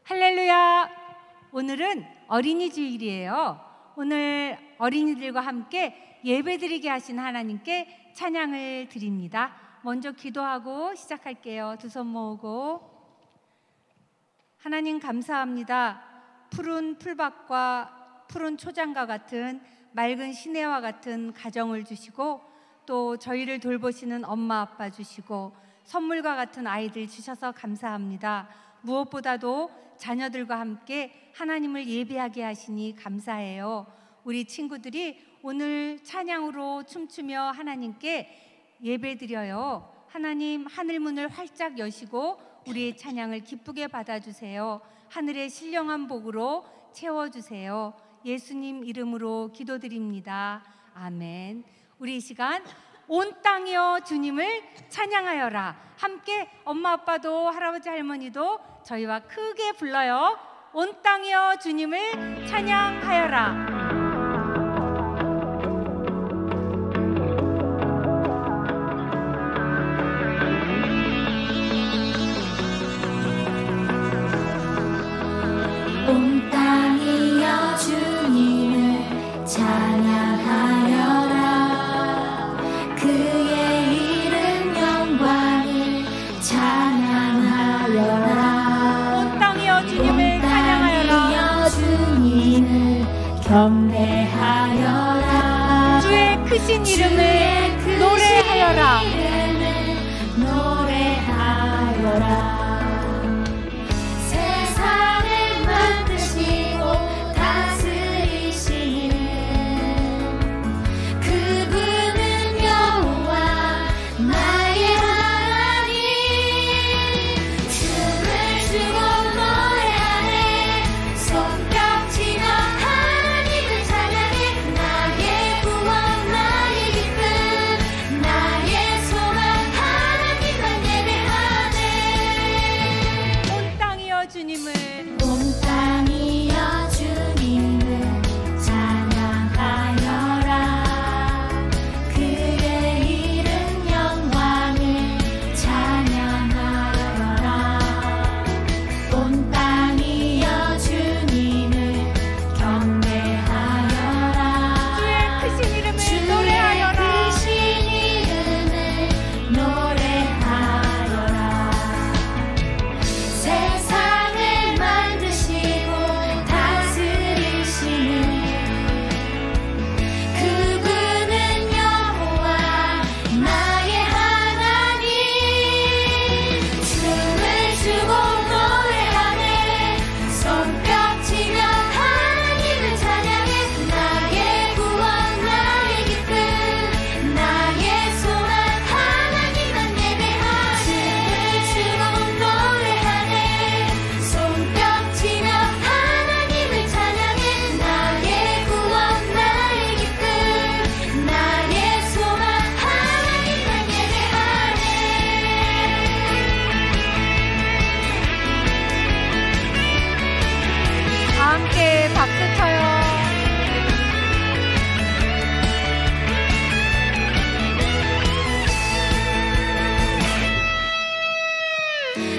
할렐루야! 오늘은 어린이 주일이에요. 오늘 어린이들과 함께 예배드리게 하신 하나님께 찬양을 드립니다. 먼저 기도하고 시작할게요. 두 손 모으고. 하나님 감사합니다. 푸른 풀밭과 푸른 초장과 같은 맑은 시내와 같은 가정을 주시고 또 저희를 돌보시는 엄마 아빠 주시고 선물과 같은 아이들 주셔서 감사합니다. 무엇보다도 자녀들과 함께 하나님을 예배하게 하시니 감사해요. 우리 친구들이 오늘 찬양으로 춤추며 하나님께 예배드려요. 하나님 하늘문을 활짝 여시고 우리의 찬양을 기쁘게 받아주세요. 하늘의 신령한 복으로 채워주세요. 예수님 이름으로 기도드립니다. 아멘. 우리 이 시간 온 땅이여 주님을 찬양하여라. 함께 엄마 아빠도 할아버지 할머니도 저희와 크게 불러요. 온 땅이여 주님을 찬양하여라. 온 땅이여 주님을 찬양하여라. 그의 이름 영광을 찬양하여라. 온 땅이여 주님을 찬양하여라. 주님을 경배하여라. 주의 크신 이름을 노래하여라. 노래하여라.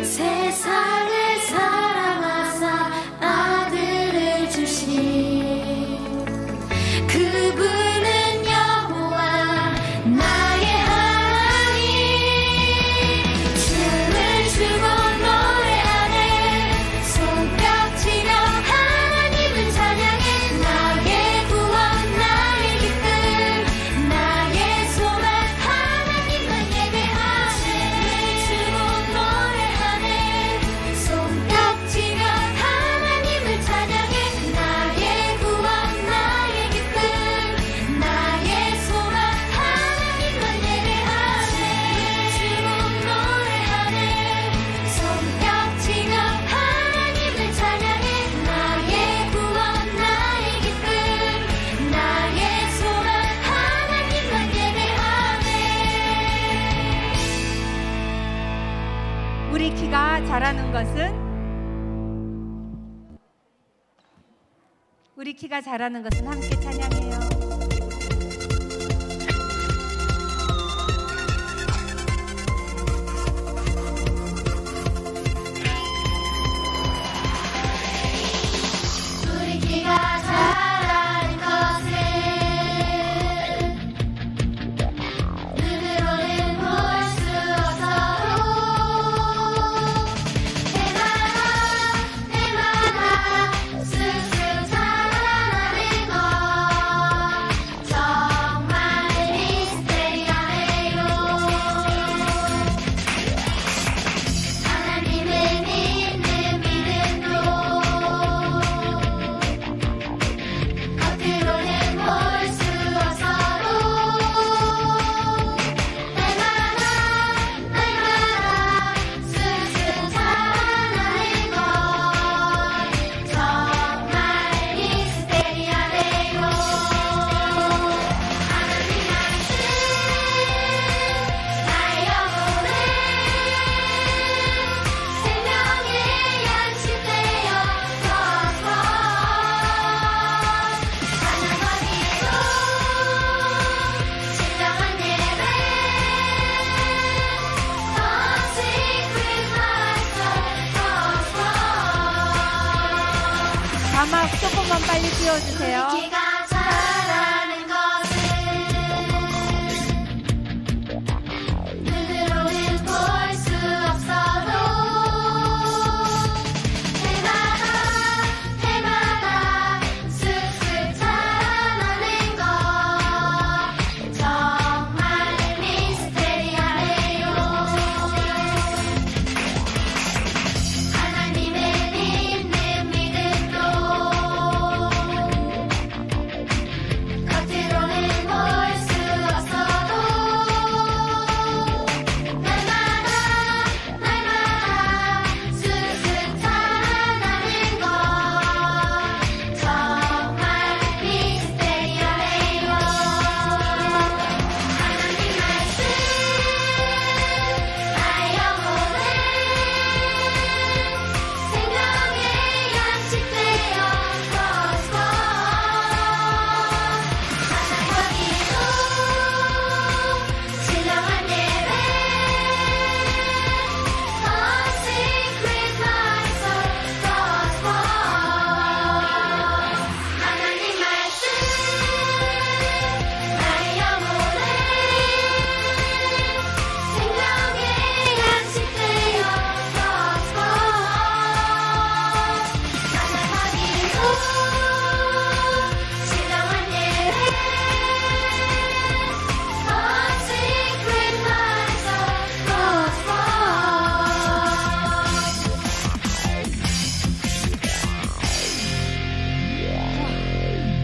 세상을 사랑하사 아들을 주신 그분은 여호와 나의 하나님. 춤을 추고 노래하네. 손뼉치며 하나님을 찬양해. 나의 구원 나의 기쁨 나의 소망 하나님만 예배하네. 춤을 추고 노래하네. 손뼉치며 하나님을 찬양해. 나의 구원 나의 기쁨 나의 소망 하나님만 예배하네. 춤을 추고 노래하네. 손뼉치며 하나님을 찬양해. 나의 구원 나의 기쁨 나의 소망 하나님만 예배하네. 우리 키가 자라는 것은 함께 찬양해요. 자막 조금만 빨리 띄워주세요. 키가 자라는 것은 눈으로는 볼 수 없어도 해마다 쑥쑥 자라나는 것 정말 미스테리하네요. 하나님의 믿는 믿음도 겉으로는 볼 수 없어도 날마다 쑥쑥 자라나는 것 정말 미스테리하네요. 하나님 말씀 나의 영혼은 생명의 양식 되어 prosper. 찬양과 기도 신령한 예배 Consecrate my soul prosper. 하나님 말씀 나의 영혼은 생명의 양식 되어 prosper. 찬양과 기도 신령한 예배 Consecrate my soul prosper.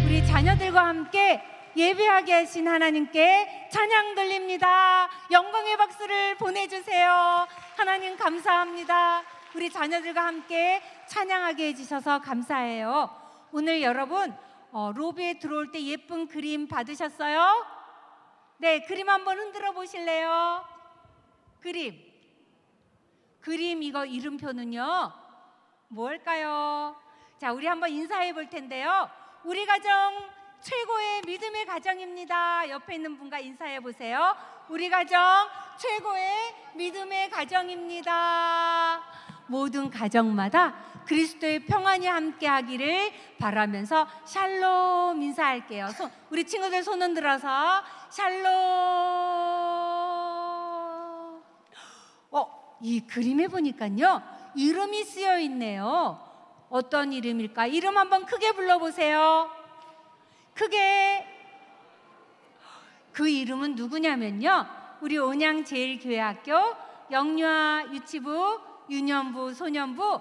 우리 자녀들과 함께 예배하게 하신 하나님께 찬양 돌립니다. 영광의 박수를 보내주세요. 하나님 감사합니다. 우리 자녀들과 함께 찬양하게 해주셔서 감사해요. 오늘 여러분 로비에 들어올 때 예쁜 그림 받으셨어요? 네, 그림 한번 흔들어 보실래요? 그림 이거 이름표는요 뭘까요? 자, 우리 한번 인사해 볼 텐데요. 우리 가정 최고의 믿음의 가정입니다. 옆에 있는 분과 인사해 보세요. 우리 가정 최고의 믿음의 가정입니다. 모든 가정마다 그리스도의 평안이 함께 하기를 바라면서 샬롬 인사할게요. 우리 친구들 손 흔들어서 샬롬. 이 그림에 보니까요 이름이 쓰여 있네요. 어떤 이름일까? 이름 한번 크게 불러보세요. 크게. 그 이름은 누구냐면요 우리 온양제일교회학교 영유아 유치부, 유년부, 소년부,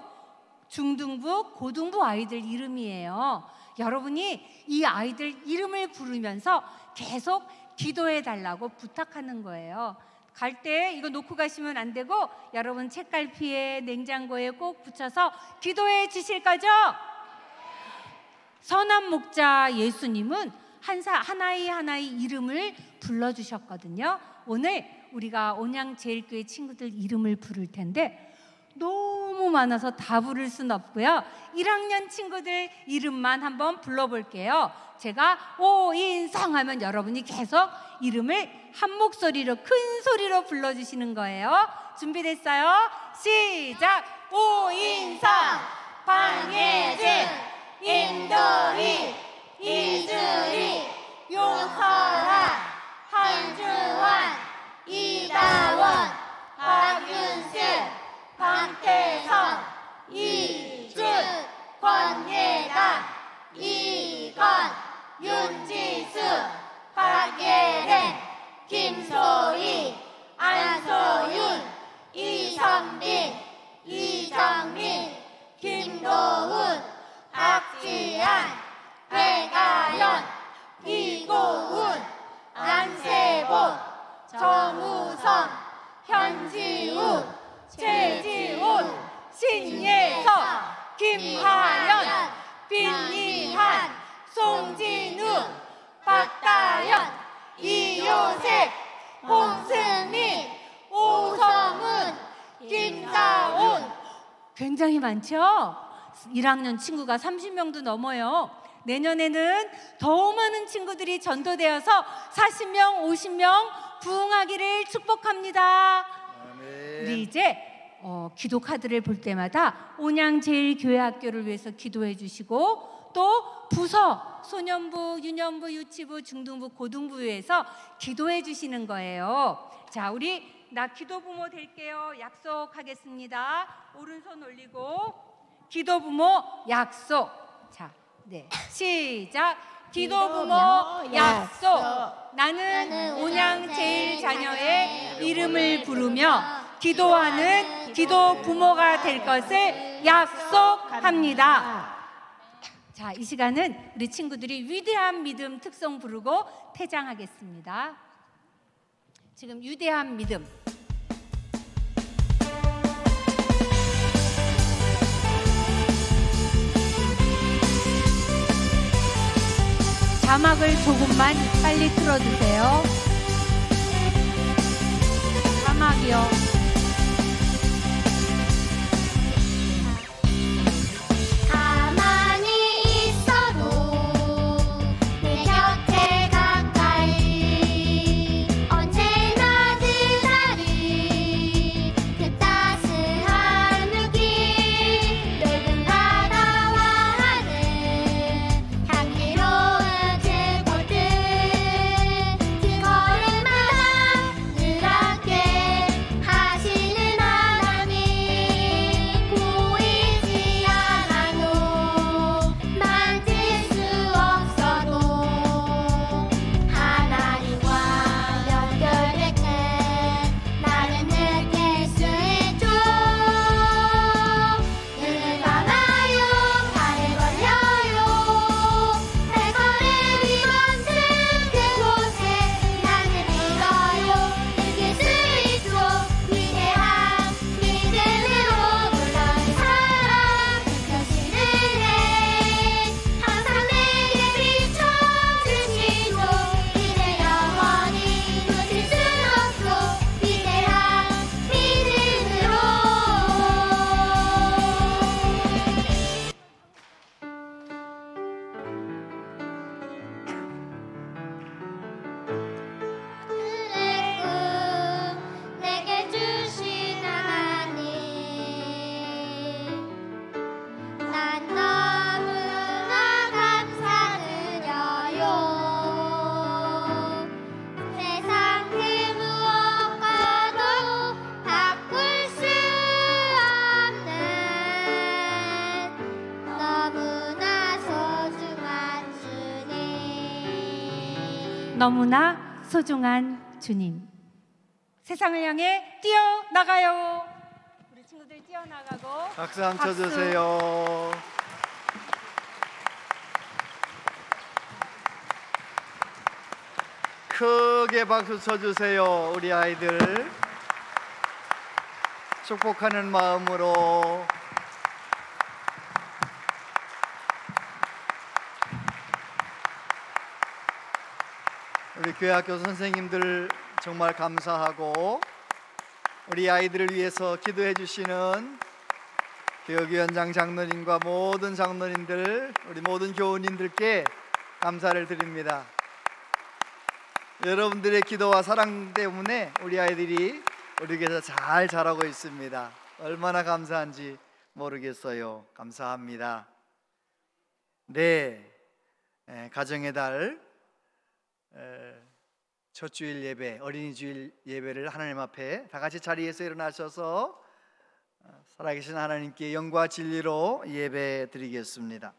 중등부, 고등부 아이들 이름이에요. 여러분이 이 아이들 이름을 부르면서 계속 기도해 달라고 부탁하는 거예요. 갈 때 이거 놓고 가시면 안 되고 여러분 책갈피에 냉장고에 꼭 붙여서 기도해 주실 거죠? 선한 목자 예수님은 하나의 이름을 불러주셨거든요. 오늘 우리가 온양제일교회 친구들 이름을 부를 텐데 너무 많아서 다 부를 순 없고요. 1학년 친구들 이름만 한번 불러볼게요. 제가 오인성 하면 여러분이 계속 이름을 한 목소리로 큰 소리로 불러주시는 거예요. 준비됐어요? 시작! 오인성, 방예진, 임도희, 이주리, 용설아, 한주환, 이다원, 박윤슬, 방태성, 이준, 권예단, 이건, 윤지수, 박예랭, 김소희, 안소윤, 이선빈, 이정민, 김도훈, 박지한, 배가연, 이고훈, 안세본, 정우선, 현지훈, 최지훈, 신예석, 김하연, 빈이한, 송진우, 박다연, 이요셉, 홍승민, 오성훈, 김사훈. 굉장히 많죠? 1학년 친구가 30명도 넘어요. 내년에는 더 많은 친구들이 전도되어서 40명, 50명 부흥하기를 축복합니다. 우리 이제 기도 카드를 볼 때마다 온양제일교회학교를 위해서 기도해 주시고 또 부서, 소년부, 유년부, 유치부, 중등부, 고등부에서 기도해 주시는 거예요. 자, 우리 나 기도부모 될게요. 약속하겠습니다. 오른손 올리고 기도부모 약속. 자, 네, 시작. 기도부모 약속. 나는 온양제일자녀의 이름을 부르며 기도하는 기도부모가 될 것을 약속합니다. 자, 이 시간은 우리 친구들이 위대한 믿음 특송 부르고 퇴장하겠습니다. 지금 위대한 믿음. 자막을 조금만 빨리 틀어주세요. 자막이요. 가만히 있어도 내 곁에 가까이 언제나 그날이 그 따스한 느낌 넓은 바다와 하늘 향기로운 그 볼들 그 걸음마다 늘 함께 하시는 하나님 보이지 않아도 만질 수 없어도 하나님과 연결될 때 나는 느낄 수 있죠. 눈을 감아요 발을 벌려요 발걸음이 멈춘 그곳에 나는 믿어요 느낄 수 있죠. 위대한 믿음으로 물러는 사랑 펼쳐지는 해 항상 내게 비춰주시고 이제 영원히 놓칠 수 없죠. 위대한 믿음으로 그의 꿈 내게 주신 하나님 난 너무나 감사드려요. 세상 그 무엇과도 바꿀 수 없는 너무나 소중한 주님. 너무나 소중한 주님. 세상을 향해 뛰어나가요. 우리 친구들 뛰어나가고 박수 한번 쳐주세요. 크게 박수 쳐주세요. 우리 아이들 축복하는 마음으로 우리 교회학교 선생님들 정말 감사하고 우리 아이들을 위해서 기도해 주시는 교육위원장 장로님과 모든 장로님들, 우리 모든 교우님들께 감사를 드립니다. 여러분들의 기도와 사랑 때문에 우리 아이들이 우리 교회에서 잘 자라고 있습니다. 얼마나 감사한지 모르겠어요. 감사합니다. 네, 가정의 달 첫 주일 예배, 어린이 주일 예배를 하나님 앞에 다 같이 자리에서 일어나셔서 살아계신 하나님께 영과 진리로 예배 드리겠습니다.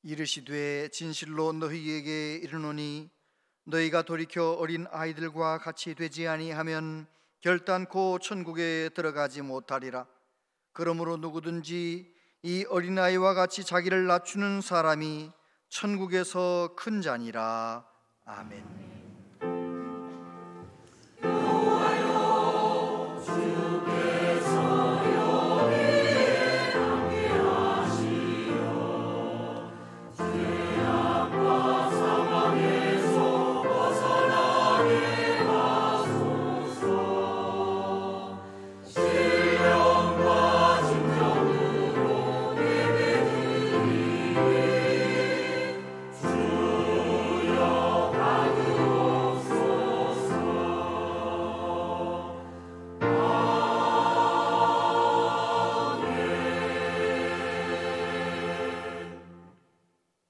이르시되 진실로 너희에게 이르노니 너희가 돌이켜 어린 아이들과 같이 되지 아니하면 결단코 천국에 들어가지 못하리라. 그러므로 누구든지 이 어린아이와 같이 자기를 낮추는 사람이 천국에서 큰 자니라. 아멘.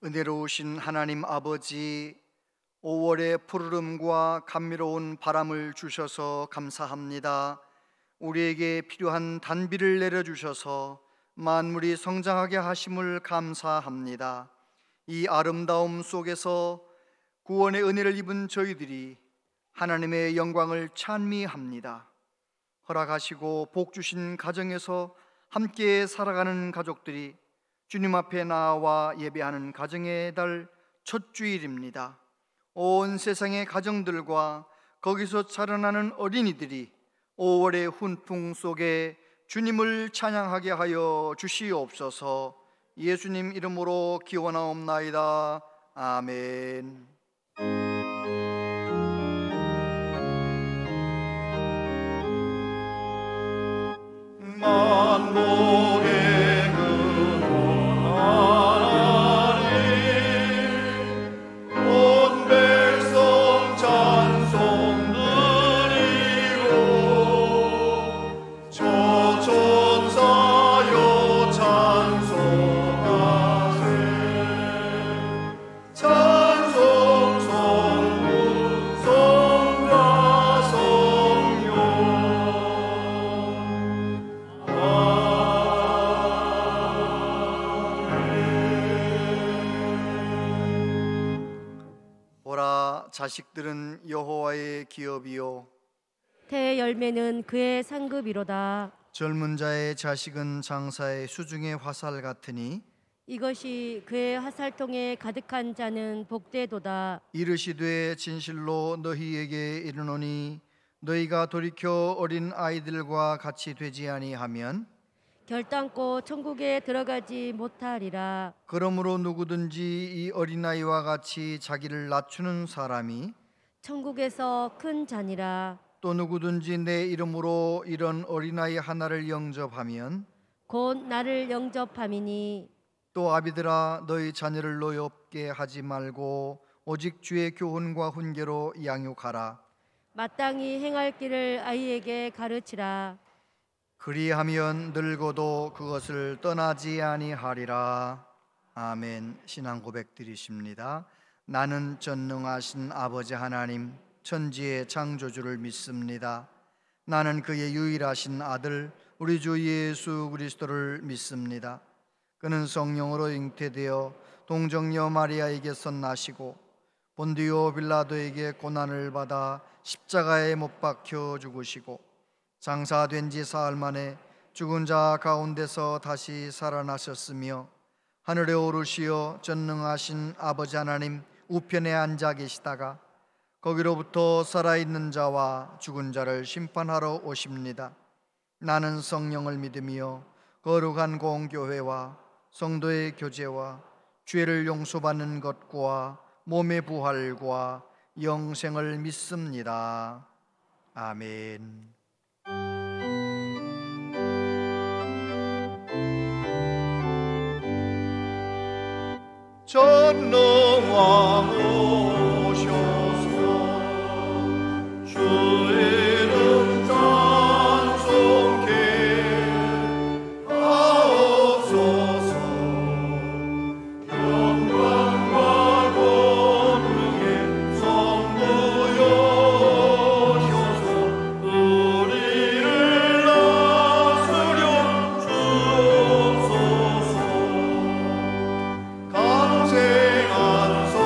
은혜로우신 하나님 아버지, 5월의 푸르름과 감미로운 바람을 주셔서 감사합니다. 우리에게 필요한 단비를 내려주셔서 만물이 성장하게 하심을 감사합니다. 이 아름다움 속에서 구원의 은혜를 입은 저희들이 하나님의 영광을 찬미합니다. 허락하시고 복 주신 가정에서 함께 살아가는 가족들이 주님 앞에 나와 예배하는 가정의 달 첫 주일입니다. 온 세상의 가정들과 거기서 자라나는 어린이들이 5월의 훈풍 속에 주님을 찬양하게 하여 주시옵소서. 예수님 이름으로 기원하옵나이다. 아멘. 만복의 자식들은 여호와의 기업이요 태의 열매는 그의 상급이로다. 젊은 자의 자식은 장사의 수중의 화살 같으니 이것이 그의 화살통에 가득한 자는 복되도다. 이르시되 진실로 너희에게 이르노니 너희가 돌이켜 어린 아이들과 같이 되지 아니하면 결단코 천국에 들어가지 못하리라. 그러므로 누구든지 이 어린아이와 같이 자기를 낮추는 사람이 천국에서 큰 자니라. 또 누구든지 내 이름으로 이런 어린아이 하나를 영접하면 곧 나를 영접함이니. 또 아비들아 너희 자녀를 노엽게 하지 말고 오직 주의 교훈과 훈계로 양육하라. 마땅히 행할 길을 아이에게 가르치라. 그리하면 늙어도 그것을 떠나지 아니하리라. 아멘. 신앙 고백 드리십니다. 나는 전능하신 아버지 하나님 천지의 창조주를 믿습니다. 나는 그의 유일하신 아들 우리 주 예수 그리스도를 믿습니다. 그는 성령으로 잉태되어 동정녀 마리아에게서 나시고 본디오 빌라도에게 고난을 받아 십자가에 못 박혀 죽으시고 장사된 지 사흘 만에 죽은 자 가운데서 다시 살아나셨으며 하늘에 오르시어 전능하신 아버지 하나님 우편에 앉아 계시다가 거기로부터 살아있는 자와 죽은 자를 심판하러 오십니다. 나는 성령을 믿으며 거룩한 공교회와 성도의 교제와 죄를 용서받는 것과 몸의 부활과 영생을 믿습니다. 아멘. 전능왕 오셔서 주 이름 찬송케 하옵소서. 영광과 권능의 성부여셔서 우리를 다스려 주옵소서. 강생한 성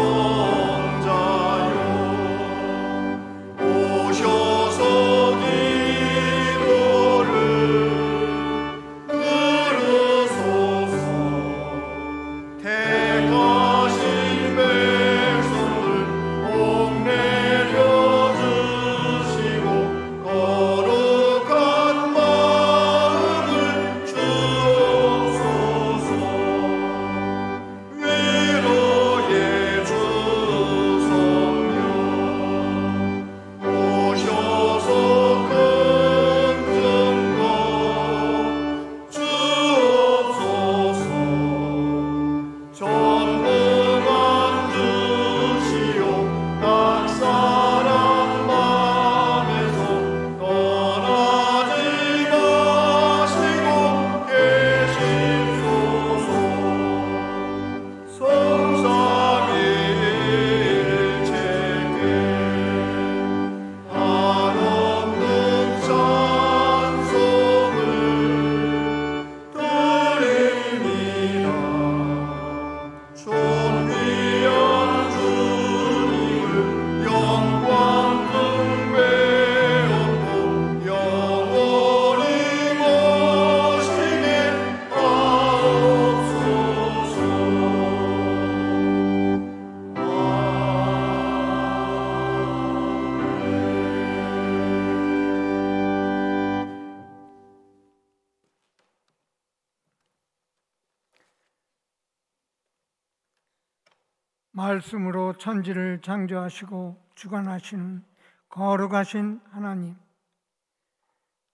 말씀으로 천지를 창조하시고 주관하시는 거룩하신 하나님,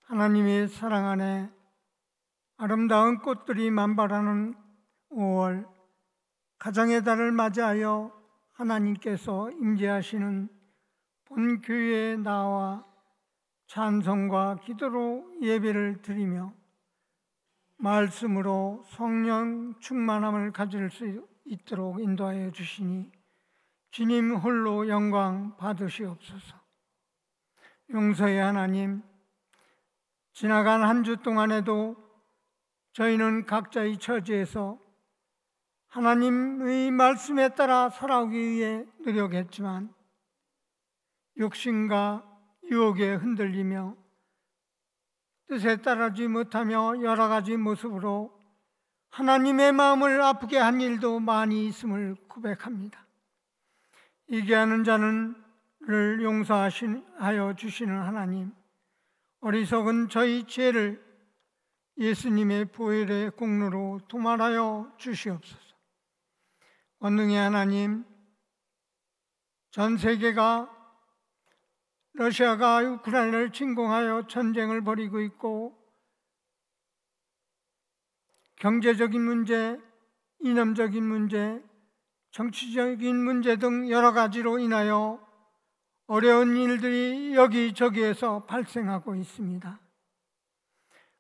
하나님의 사랑 안에 아름다운 꽃들이 만발하는 5월 가정의 달을 맞이하여 하나님께서 임재하시는 본교회에 나와 찬송과 기도로 예배를 드리며 말씀으로 성령 충만함을 가질 수 있도록 인도하여 주시니 주님 홀로 영광 받으시옵소서. 용서의 하나님, 지나간 한 주 동안에도 저희는 각자의 처지에서 하나님의 말씀에 따라 살아오기 위해 노력했지만 욕심과 유혹에 흔들리며 뜻에 따르지 못하며 여러 가지 모습으로 하나님의 마음을 아프게 한 일도 많이 있음을 고백합니다. 이기하는 자를 용서하여 주시는 하나님, 어리석은 저희 죄를 예수님의 보혈의 공로로 도말하여 주시옵소서. 원능의 하나님, 전 세계가 러시아가 우크라이나를 침공하여 전쟁을 벌이고 있고 경제적인 문제, 이념적인 문제, 정치적인 문제 등 여러 가지로 인하여 어려운 일들이 여기저기에서 발생하고 있습니다.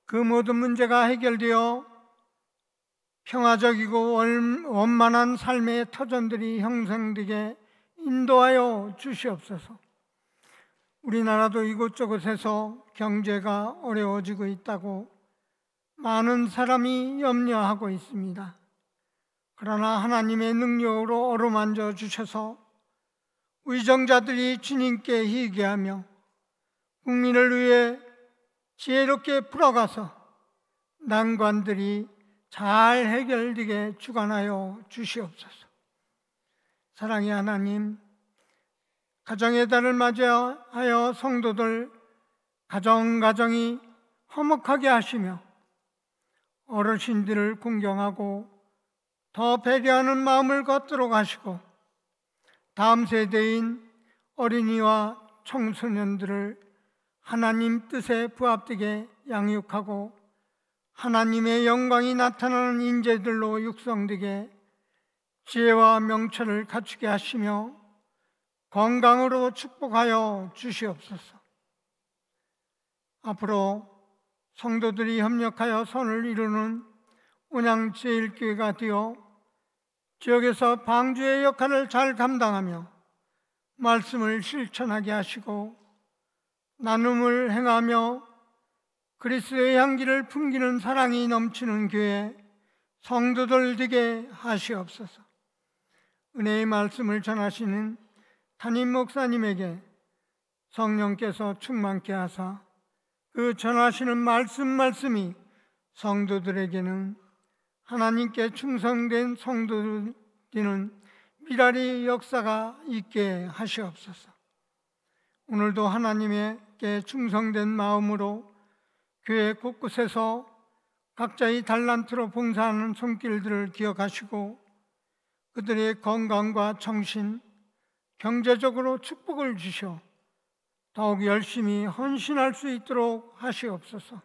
그 모든 문제가 해결되어 평화적이고 원만한 삶의 터전들이 형성되게 인도하여 주시옵소서. 우리나라도 이곳저곳에서 경제가 어려워지고 있다고 많은 사람이 염려하고 있습니다. 그러나 하나님의 능력으로 어루만져 주셔서 위정자들이 주님께 희귀하며 국민을 위해 지혜롭게 풀어가서 난관들이 잘 해결되게 주관하여 주시옵소서. 사랑의 하나님, 가정의 달을 맞이하여 성도들 가정이 화목하게 하시며 어르신들을 공경하고 더 배려하는 마음을 갖도록 하시고 다음 세대인 어린이와 청소년들을 하나님 뜻에 부합되게 양육하고 하나님의 영광이 나타나는 인재들로 육성되게 지혜와 명철을 갖추게 하시며 건강으로 축복하여 주시옵소서. 앞으로 성도들이 협력하여 선을 이루는 온양제일교회가 되어 지역에서 방주의 역할을 잘 감당하며 말씀을 실천하게 하시고 나눔을 행하며 그리스도의 향기를 풍기는 사랑이 넘치는 교회 성도들 되게 하시옵소서. 은혜의 말씀을 전하시는 담임 목사님에게 성령께서 충만케 하사 그 전하시는 말씀이 성도들에게는 하나님께 충성된 성도들 되는 미랄의 역사가 있게 하시옵소서. 오늘도 하나님께 충성된 마음으로 교회 곳곳에서 각자의 달란트로 봉사하는 손길들을 기억하시고 그들의 건강과 정신, 경제적으로 축복을 주셔 더욱 열심히 헌신할 수 있도록 하시옵소서.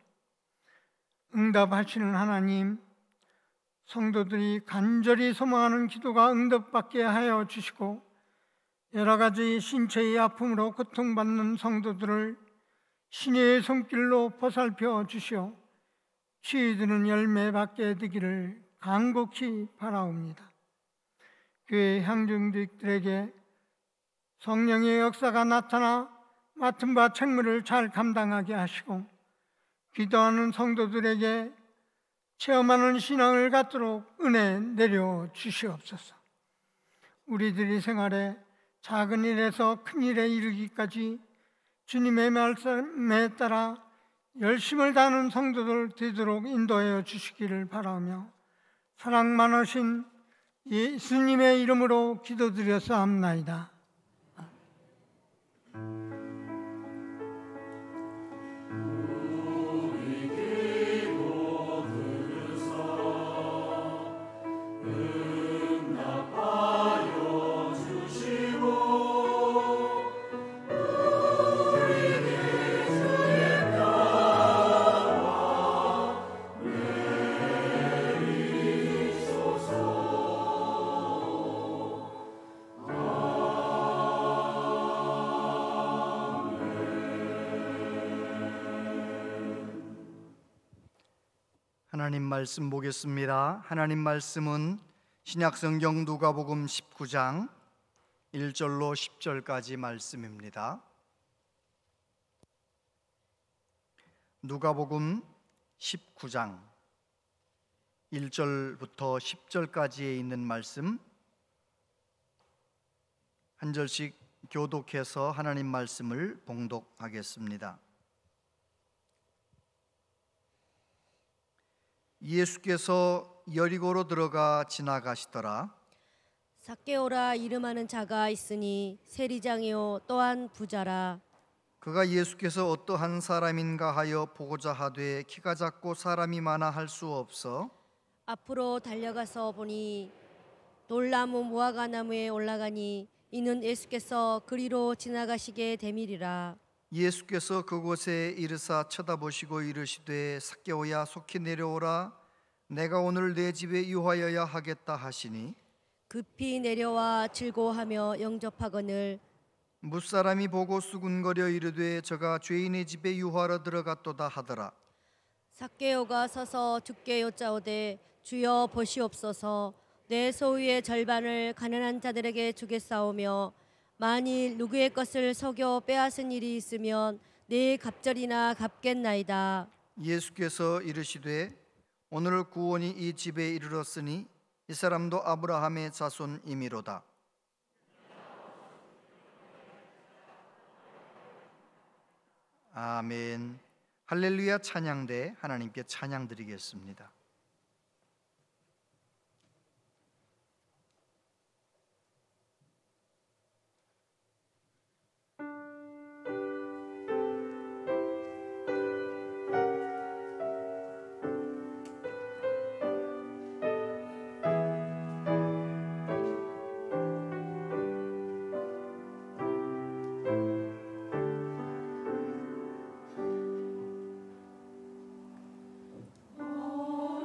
응답하시는 하나님, 성도들이 간절히 소망하는 기도가 응답받게 하여 주시고 여러 가지 신체의 아픔으로 고통받는 성도들을 신의 손길로 보살펴 주시어 치유되는 열매 받게 되기를 간곡히 바라옵니다. 교회 향중들에게 성령의 역사가 나타나 맡은 바 책무를 잘 감당하게 하시고 기도하는 성도들에게 체험하는 신앙을 갖도록 은혜 내려 주시옵소서. 우리들이 생활에 작은 일에서 큰 일에 이르기까지 주님의 말씀에 따라 열심을 다하는 성도들 되도록 인도하여 주시기를 바라며 사랑 많으신 예수님의 이름으로 기도드렸사옵나이다. 응답하여 하나님 말씀 보겠습니다. 하나님 말씀은 신약성경 누가복음 19장 1절로 10절까지 말씀입니다. 누가복음 19장 1절부터 10절까지에 있는 말씀 한 절씩 교독해서 하나님 말씀을 봉독하겠습니다. 예수께서 여리고로 들어가 지나가시더라. 삭개오라 이름하는 자가 있으니 세리장이요 또한 부자라. 그가 예수께서 어떠한 사람인가 하여 보고자 하되 키가 작고 사람이 많아 할 수 없어 앞으로 달려가서 보니 돌나무 무화과 나무에 올라가니 이는 예수께서 그리로 지나가시게 되밀이라. 예수께서 그곳에 이르사 쳐다보시고 이르시되 삭개오야 속히 내려오라 내가 오늘 내 집에 유하여야 하겠다 하시니 급히 내려와 즐거워하며 영접하거늘 무사람이 보고 수군거려 이르되 저가 죄인의 집에 유하러 들어갔도다 하더라. 삭개오가 서서 주께 여짜오되 주여 보시옵소서 내 소유의 절반을 가난한 자들에게 주겠사오며 만일 누구의 것을 속여 빼앗은 일이 있으면 내 갑절이나 갚겠나이다. 예수께서 이르시되 오늘 구원이 이 집에 이르렀으니 이 사람도 아브라함의 자손이미로다. 아멘. 할렐루야 찬양대 하나님께 찬양 드리겠습니다. 오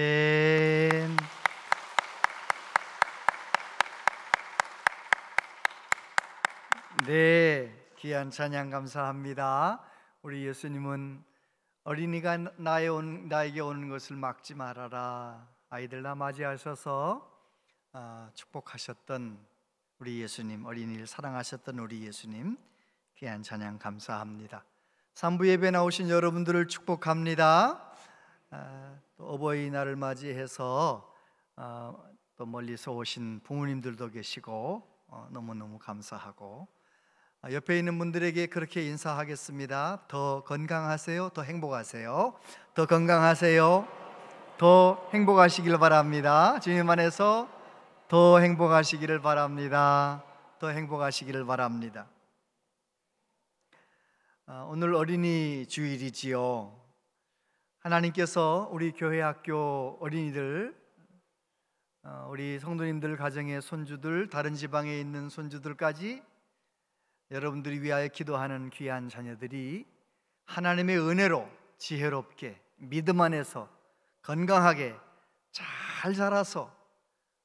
아멘. 네, 귀한 찬양 감사합니다. 우리 예수님은 어린이가 나에게 오는 것을 막지 말아라, 아이들 나 맞이하셔서 축복하셨던 우리 예수님, 어린이를 사랑하셨던 우리 예수님, 귀한 찬양 감사합니다. 3부 예배 나오신 여러분들을 축복합니다. 또 어버이날을 맞이해서 또 멀리서 오신 부모님들도 계시고 너무너무 감사하고, 옆에 있는 분들에게 그렇게 인사하겠습니다. 더 건강하세요. 더 행복하세요. 더 건강하세요. 더 행복하시길 바랍니다. 주님 안에서 더 행복하시기를 바랍니다. 더 행복하시기를 바랍니다. 오늘 어린이 주일이지요. 하나님께서 우리 교회 학교 어린이들, 우리 성도님들 가정의 손주들, 다른 지방에 있는 손주들까지 여러분들이 위하여 기도하는 귀한 자녀들이 하나님의 은혜로 지혜롭게 믿음 안에서 건강하게 잘 자라서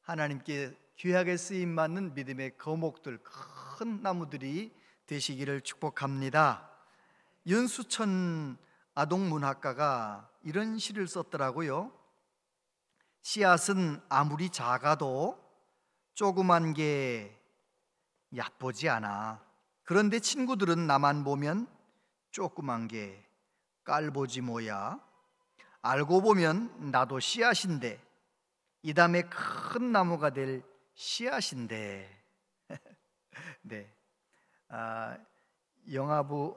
하나님께 귀하게 쓰임받는 믿음의 거목들, 큰 나무들이 되시기를 축복합니다. 윤수천 아동문학가가 이런 시를 썼더라고요. 씨앗은 아무리 작아도 조그만 게 얕보지 않아. 그런데 친구들은 나만 보면 조그만 게 깔보지 뭐야. 알고 보면 나도 씨앗인데, 이 다음에 큰 나무가 될 씨앗인데. 네, 영아부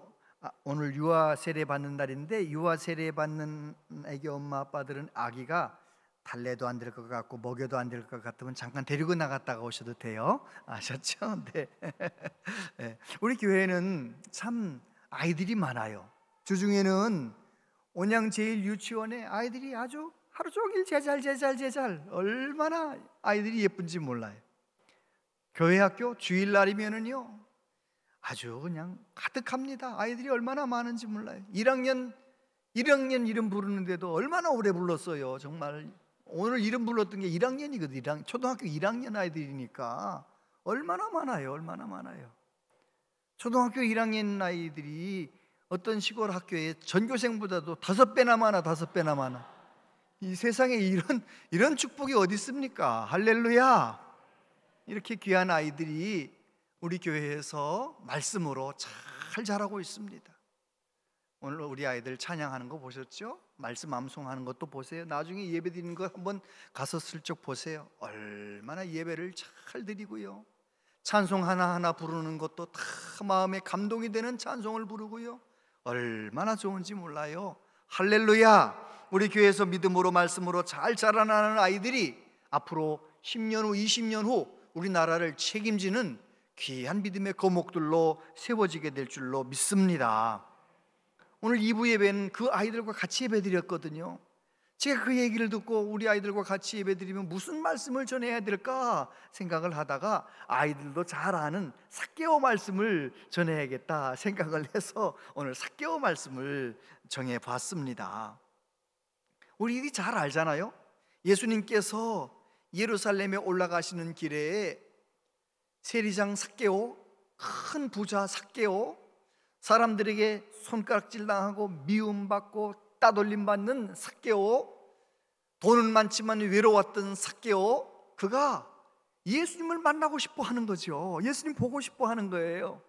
오늘 유아 세례 받는 날인데, 유아 세례 받는 애기 엄마 아빠들은 아기가 달래도 안 될 것 같고 먹여도 안 될 것 같으면 잠깐 데리고 나갔다가 오셔도 돼요. 아셨죠? 네. 네. 우리 교회는 참 아이들이 많아요. 주중에는 온양 제1유치원에 아이들이 아주 하루 종일 제잘 얼마나 아이들이 예쁜지 몰라요. 교회 학교 주일날이면은요 아주 그냥 가득합니다. 아이들이 얼마나 많은지 몰라요. 1학년 이름 부르는데도 얼마나 오래 불렀어요. 정말 오늘 이름 불렀던 게 1학년이거든요. 초등학교 1학년 아이들이니까 얼마나 많아요. 얼마나 많아요. 초등학교 1학년 아이들이 어떤 시골 학교에 전교생보다도 5배나 많아. 5배나 많아. 이 세상에 이런 축복이 어디 있습니까? 할렐루야. 이렇게 귀한 아이들이 우리 교회에서 말씀으로 잘 자라고 있습니다. 오늘 우리 아이들 찬양하는 거 보셨죠? 말씀 암송하는 것도 보세요. 나중에 예배 드리는 거 한번 가서 슬쩍 보세요. 얼마나 예배를 잘 드리고요. 찬송 하나하나 부르는 것도 다 마음에 감동이 되는 찬송을 부르고요. 얼마나 좋은지 몰라요. 할렐루야. 우리 교회에서 믿음으로 말씀으로 잘 자라나는 아이들이 앞으로 10년 후 20년 후 우리나라를 책임지는 귀한 믿음의 거목들로 세워지게 될 줄로 믿습니다. 오늘 2부 예배는 그 아이들과 같이 예배드렸거든요. 제가 그 얘기를 듣고 우리 아이들과 같이 예배드리면 무슨 말씀을 전해야 될까 생각을 하다가 아이들도 잘 아는 삭개오 말씀을 전해야겠다 생각을 해서 오늘 삭개오 말씀을 정해봤습니다. 우리들이 잘 알잖아요. 예수님께서 예루살렘에 올라가시는 길에 세리장 삭개오, 큰 부자 삭개오, 사람들에게 손가락질 당하고 미움받고 따돌림 받는 삭개오, 돈은 많지만 외로웠던 삭개오, 그가 예수님을 만나고 싶어 하는 거죠. 예수님 보고 싶어 하는 거예요.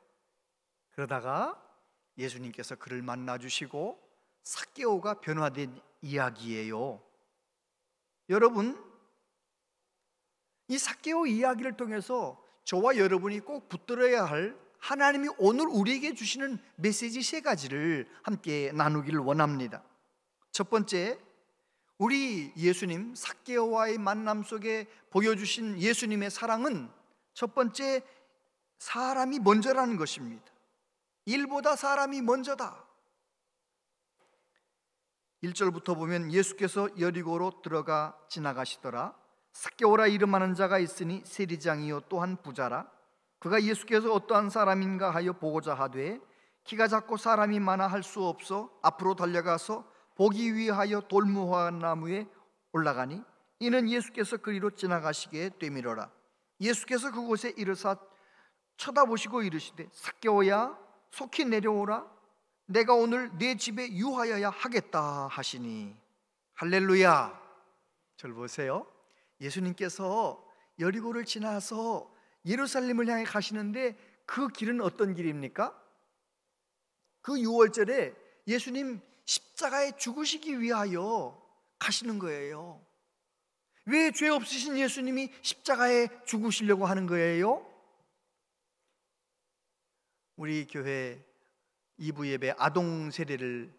그러다가 예수님께서 그를 만나주시고 삭개오가 변화된 이야기예요. 여러분, 이 삭개오 이야기를 통해서 저와 여러분이 꼭 붙들어야 할 하나님이 오늘 우리에게 주시는 메시지 3가지를 함께 나누기를 원합니다. 첫 번째, 우리 예수님 삭개오와의 만남 속에 보여주신 예수님의 사랑은 첫 번째, 사람이 먼저라는 것입니다. 일보다 사람이 먼저다. 1절부터 보면 예수께서 여리고로 들어가 지나가시더라. 삭개오라 이름하는 자가 있으니 세리장이요 또한 부자라. 그가 예수께서 어떠한 사람인가 하여 보고자 하되 키가 작고 사람이 많아 할 수 없어 앞으로 달려가서 보기 위하여 돌무화 나무에 올라가니 이는 예수께서 그리로 지나가시기에 되밀어라. 예수께서 그곳에 이르사 쳐다보시고 이르시되 삭개오야 속히 내려오라. 내가 오늘 네 집에 유하여야 하겠다 하시니. 할렐루야. 절 보세요. 예수님께서 여리고를 지나서 예루살렘을 향해 가시는데 그 길은 어떤 길입니까? 그 유월절에 예수님 십자가에 죽으시기 위하여 가시는 거예요. 왜 죄 없으신 예수님이 십자가에 죽으시려고 하는 거예요? 우리 교회 2부 예배 아동 세례를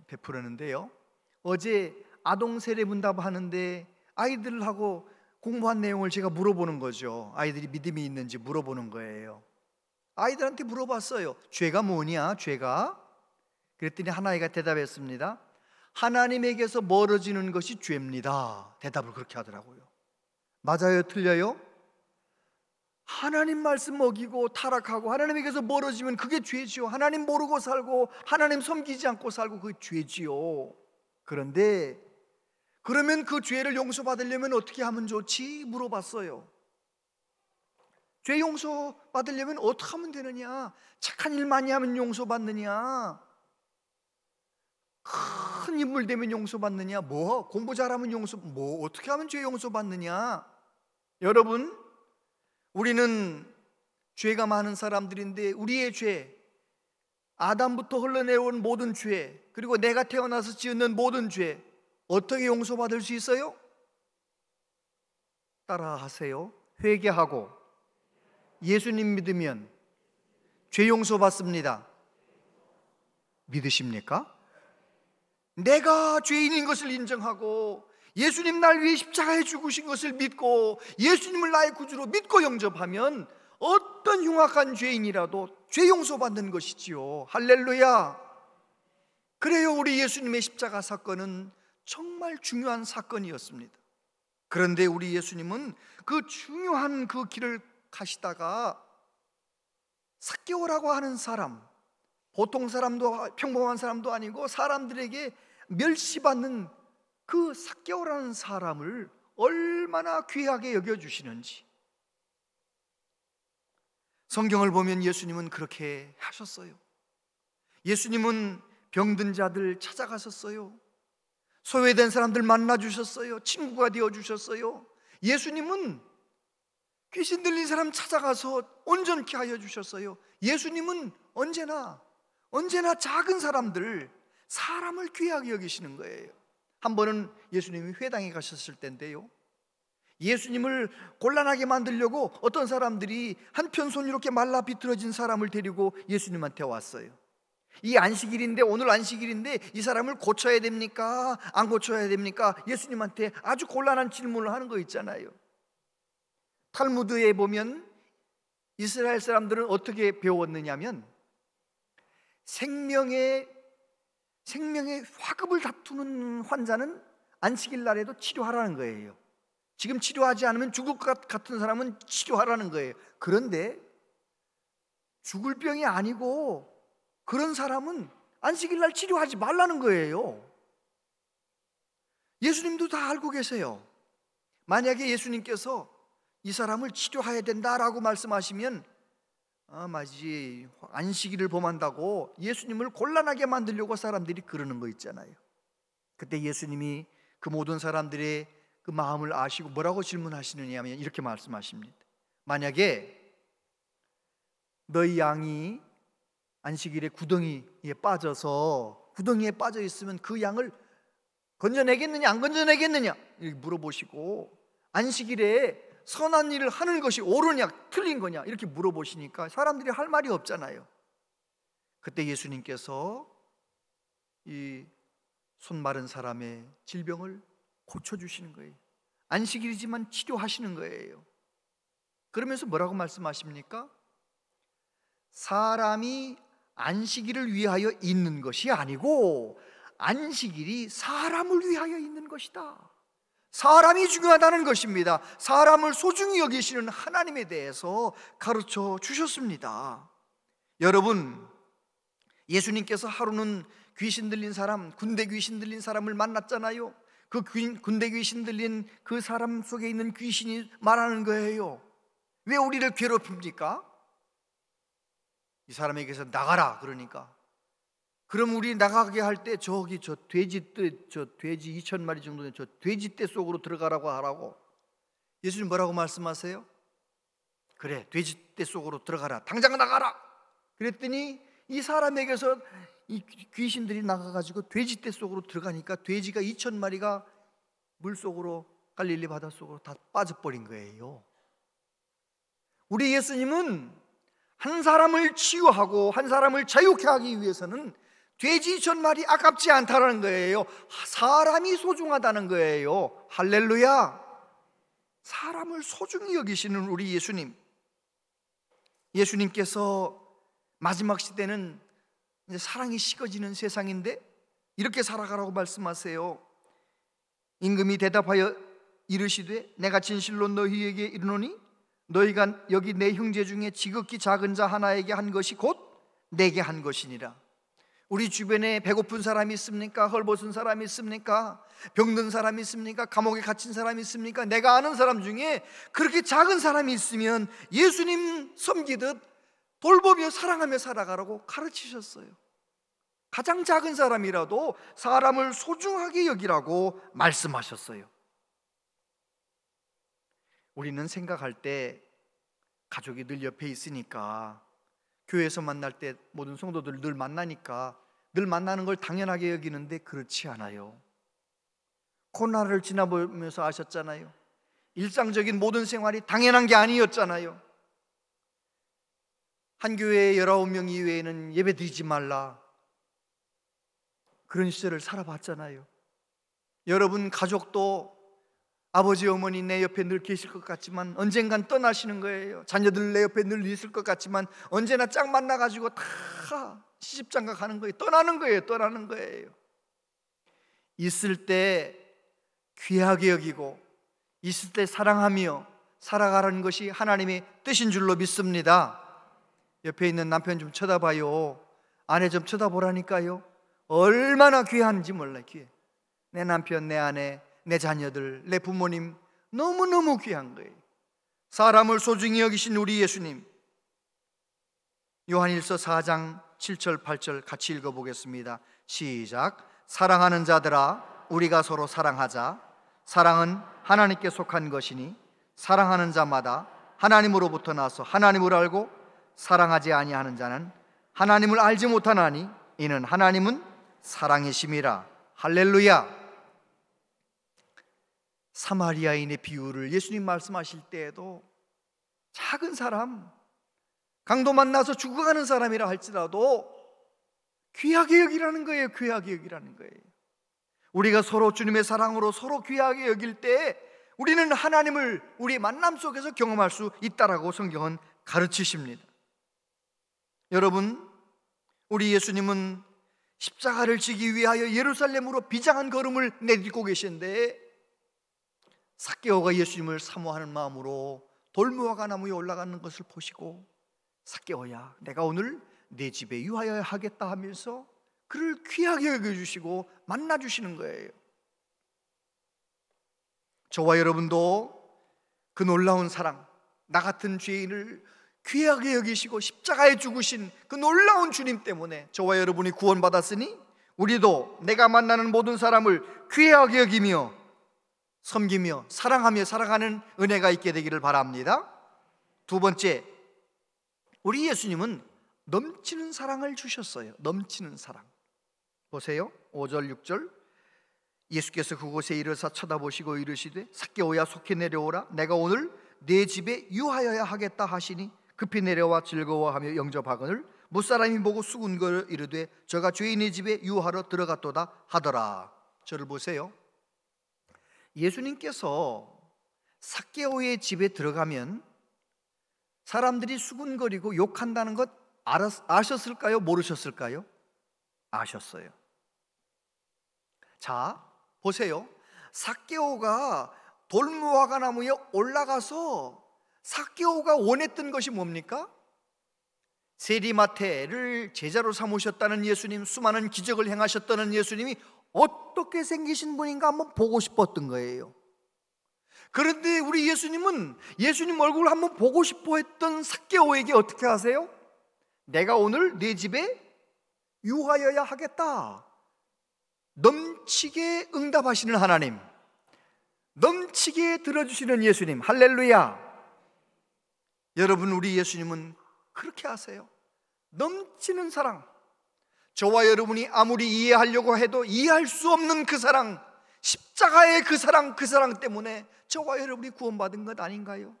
베풀었는데요, 어제 아동 세례 문답 하는데 아이들하고 공부한 내용을 제가 물어보는 거죠. 아이들이 믿음이 있는지 물어보는 거예요. 아이들한테 물어봤어요. 죄가 뭐냐? 죄가? 그랬더니 한 아이가 대답했습니다. 하나님에게서 멀어지는 것이 죄입니다. 대답을 그렇게 하더라고요. 맞아요? 틀려요? 하나님 말씀 어기고 타락하고 하나님에게서 멀어지면 그게 죄지요. 하나님 모르고 살고 하나님 섬기지 않고 살고 그게 죄지요. 그런데 그러면 그 죄를 용서받으려면 어떻게 하면 좋지? 물어봤어요. 죄 용서받으려면 어떻게 하면 되느냐? 착한 일 많이 하면 용서받느냐? 큰 인물 되면 용서받느냐? 뭐 공부 잘하면 뭐 어떻게 하면 죄 용서받느냐? 여러분, 우리는 죄가 많은 사람들인데 우리의 죄, 아담부터 흘러내려온 모든 죄, 그리고 내가 태어나서 지은 모든 죄 어떻게 용서받을 수 있어요? 따라하세요. 회개하고 예수님 믿으면 죄 용서받습니다. 믿으십니까? 내가 죄인인 것을 인정하고 예수님 날 위해 십자가에 죽으신 것을 믿고 예수님을 나의 구주로 믿고 영접하면 어떤 흉악한 죄인이라도 죄 용서받는 것이지요. 할렐루야. 그래요, 우리 예수님의 십자가 사건은 정말 중요한 사건이었습니다. 그런데 우리 예수님은 그 중요한 그 길을 가시다가 삭개오라고 하는 사람, 보통 사람도 평범한 사람도 아니고 사람들에게 멸시받는 그 삭개오라는 사람을 얼마나 귀하게 여겨주시는지 성경을 보면 예수님은 그렇게 하셨어요. 예수님은 병든 자들 찾아가셨어요. 소외된 사람들 만나주셨어요. 친구가 되어주셨어요. 예수님은 귀신 들린 사람 찾아가서 온전케 하여 주셨어요. 예수님은 언제나 작은 사람을 귀하게 여기시는 거예요. 한 번은 예수님이 회당에 가셨을 때인데요, 예수님을 곤란하게 만들려고 어떤 사람들이 한편 손 이렇게 말라 비틀어진 사람을 데리고 예수님한테 왔어요. 이 안식일인데, 오늘 안식일인데 이 사람을 고쳐야 됩니까? 안 고쳐야 됩니까? 예수님한테 아주 곤란한 질문을 하는 거 있잖아요. 탈무드에 보면 이스라엘 사람들은 어떻게 배웠느냐면 생명의 화급을 다투는 환자는 안식일 날에도 치료하라는 거예요. 지금 치료하지 않으면 죽을 것 같은 사람은 치료하라는 거예요. 그런데 죽을 병이 아니고 그런 사람은 안식일 날 치료하지 말라는 거예요. 예수님도 다 알고 계세요. 만약에 예수님께서 이 사람을 치료해야 된다라고 말씀하시면 맞지, 안식일을 범한다고 예수님을 곤란하게 만들려고 사람들이 그러는 거 있잖아요. 그때 예수님이 그 모든 사람들의 그 마음을 아시고 뭐라고 질문하시느냐 하면 이렇게 말씀하십니다. 만약에 너희 양이 안식일에 구덩이에 빠져 있으면 그 양을 건져내겠느냐 안 건져내겠느냐 이렇게 물어보시고, 안식일에 선한 일을 하는 것이 옳으냐 틀린 거냐 이렇게 물어보시니까 사람들이 할 말이 없잖아요. 그때 예수님께서 이 손 마른 사람의 질병을 고쳐주시는 거예요. 안식일이지만 치료하시는 거예요. 그러면서 뭐라고 말씀하십니까? 사람이 안식일을 위하여 있는 것이 아니고 안식일이 사람을 위하여 있는 것이다. 사람이 중요하다는 것입니다. 사람을 소중히 여기시는 하나님에 대해서 가르쳐 주셨습니다. 여러분, 예수님께서 하루는 귀신 들린 사람, 군대 귀신 들린 사람을 만났잖아요. 그 군대 귀신 들린 그 사람 속에 있는 귀신이 말하는 거예요. 왜 우리를 괴롭힙니까? 이 사람에게서 나가라 그러니까. 그럼 우리 나가게 할 때 저기 저 돼지 2,000마리 정도 되는 저 돼지 떼 속으로 들어가라고 하라고. 예수님 뭐라고 말씀하세요? 그래, 돼지 떼 속으로 들어가라. 당장 나가라. 그랬더니 이 사람에게서 이 귀신들이 나가가지고 돼지 떼 속으로 들어가니까 돼지가 2,000마리가 물 속으로, 갈릴리 바다 속으로 다 빠져버린 거예요. 우리 예수님은 한 사람을 치유하고 한 사람을 자유케 하기 위해서는 돼지 2,000마리 아깝지 않다는 거예요. 사람이 소중하다는 거예요. 할렐루야. 사람을 소중히 여기시는 우리 예수님. 예수님께서 마지막 시대는 이제 사랑이 식어지는 세상인데 이렇게 살아가라고 말씀하세요. 임금이 대답하여 이르시되 내가 진실로 너희에게 이르노니 너희가 여기 내 형제 중에 지극히 작은 자 하나에게 한 것이 곧 내게 한 것이니라. 우리 주변에 배고픈 사람이 있습니까? 헐벗은 사람이 있습니까? 병든 사람이 있습니까? 감옥에 갇힌 사람이 있습니까? 내가 아는 사람 중에 그렇게 작은 사람이 있으면 예수님 섬기듯 돌보며 사랑하며 살아가라고 가르치셨어요. 가장 작은 사람이라도 사람을 소중하게 여기라고 말씀하셨어요. 우리는 생각할 때 가족이 늘 옆에 있으니까, 교회에서 만날 때 모든 성도들 늘 만나니까 늘 만나는 걸 당연하게 여기는데 그렇지 않아요. 코로나를 지나보면서 아셨잖아요. 일상적인 모든 생활이 당연한 게 아니었잖아요. 한 교회에 19명 이외에는 예배드리지 말라, 그런 시절을 살아봤잖아요. 여러분 가족도 아버지 어머니 내 옆에 늘 계실 것 같지만 언젠간 떠나시는 거예요. 자녀들 내 옆에 늘 있을 것 같지만 언제나 짝 만나가지고 다 시집장가 가는 거예요. 떠나는 거예요. 있을 때 귀하게 여기고 있을 때 사랑하며 살아가라는 것이 하나님의 뜻인 줄로 믿습니다. 옆에 있는 남편 좀 쳐다봐요. 아내 좀 쳐다보라니까요. 얼마나 귀한지 몰라요. 귀해. 내 남편, 내 아내, 내 자녀들, 내 부모님 너무너무 귀한 거예요. 사람을 소중히 여기신 우리 예수님. 요한일서 4장 7절 8절 같이 읽어보겠습니다. 시작. 사랑하는 자들아 우리가 서로 사랑하자. 사랑은 하나님께 속한 것이니 사랑하는 자마다 하나님으로부터 나서 하나님을 알고 사랑하지 아니하는 자는 하나님을 알지 못하나니 이는 하나님은 사랑이심이라. 할렐루야. 사마리아인의 비유를 예수님 말씀하실 때에도 작은 사람, 강도 만나서 죽어가는 사람이라 할지라도 귀하게 여기라는 거예요. 귀하게 여기라는 거예요. 우리가 서로 주님의 사랑으로 서로 귀하게 여길 때 우리는 하나님을 우리 만남 속에서 경험할 수 있다라고 성경은 가르치십니다. 여러분, 우리 예수님은 십자가를 지기 위하여 예루살렘으로 비장한 걸음을 내딛고 계신데 삭개오가 예수님을 사모하는 마음으로 돌무화과 나무에 올라가는 것을 보시고 삭개오야 내가 오늘 내 집에 유하여야 하겠다 하면서 그를 귀하게 여겨주시고 만나주시는 거예요. 저와 여러분도 그 놀라운 사랑, 나 같은 죄인을 귀하게 여기시고 십자가에 죽으신 그 놀라운 주님 때문에 저와 여러분이 구원받았으니 우리도 내가 만나는 모든 사람을 귀하게 여기며 섬기며 사랑하며 살아가는 은혜가 있게 되기를 바랍니다. 두 번째, 우리 예수님은 넘치는 사랑을 주셨어요. 넘치는 사랑. 보세요. 5절 6절. 예수께서 그곳에 이르사 쳐다보시고 이르시되 삭개오야 속히 내려오라. 내가 오늘 네 집에 유하여야 하겠다 하시니 급히 내려와 즐거워하며 영접하거늘 무사람이 보고 수군거려 이르되 저가 죄인의 집에 유하러 들어갔도다 하더라. 저를 보세요. 예수님께서 삭개오의 집에 들어가면 사람들이 수군거리고 욕한다는 것 아셨을까요? 모르셨을까요? 아셨어요. 자, 보세요. 삭개오가 돌무화과 나무에 올라가서 삭개오가 원했던 것이 뭡니까? 세리마태를 제자로 삼으셨다는 예수님, 수많은 기적을 행하셨다는 예수님이 어떻게 생기신 분인가 한번 보고 싶었던 거예요. 그런데 우리 예수님은 예수님 얼굴을 한번 보고 싶어 했던 삭개오에게 어떻게 하세요? 내가 오늘 네 집에 유하여야 하겠다. 넘치게 응답하시는 하나님, 넘치게 들어주시는 예수님, 할렐루야. 여러분, 우리 예수님은 그렇게 하세요. 넘치는 사랑, 저와 여러분이 아무리 이해하려고 해도 이해할 수 없는 그 사랑, 십자가의 그 사랑 때문에 저와 여러분이 구원받은 것 아닌가요?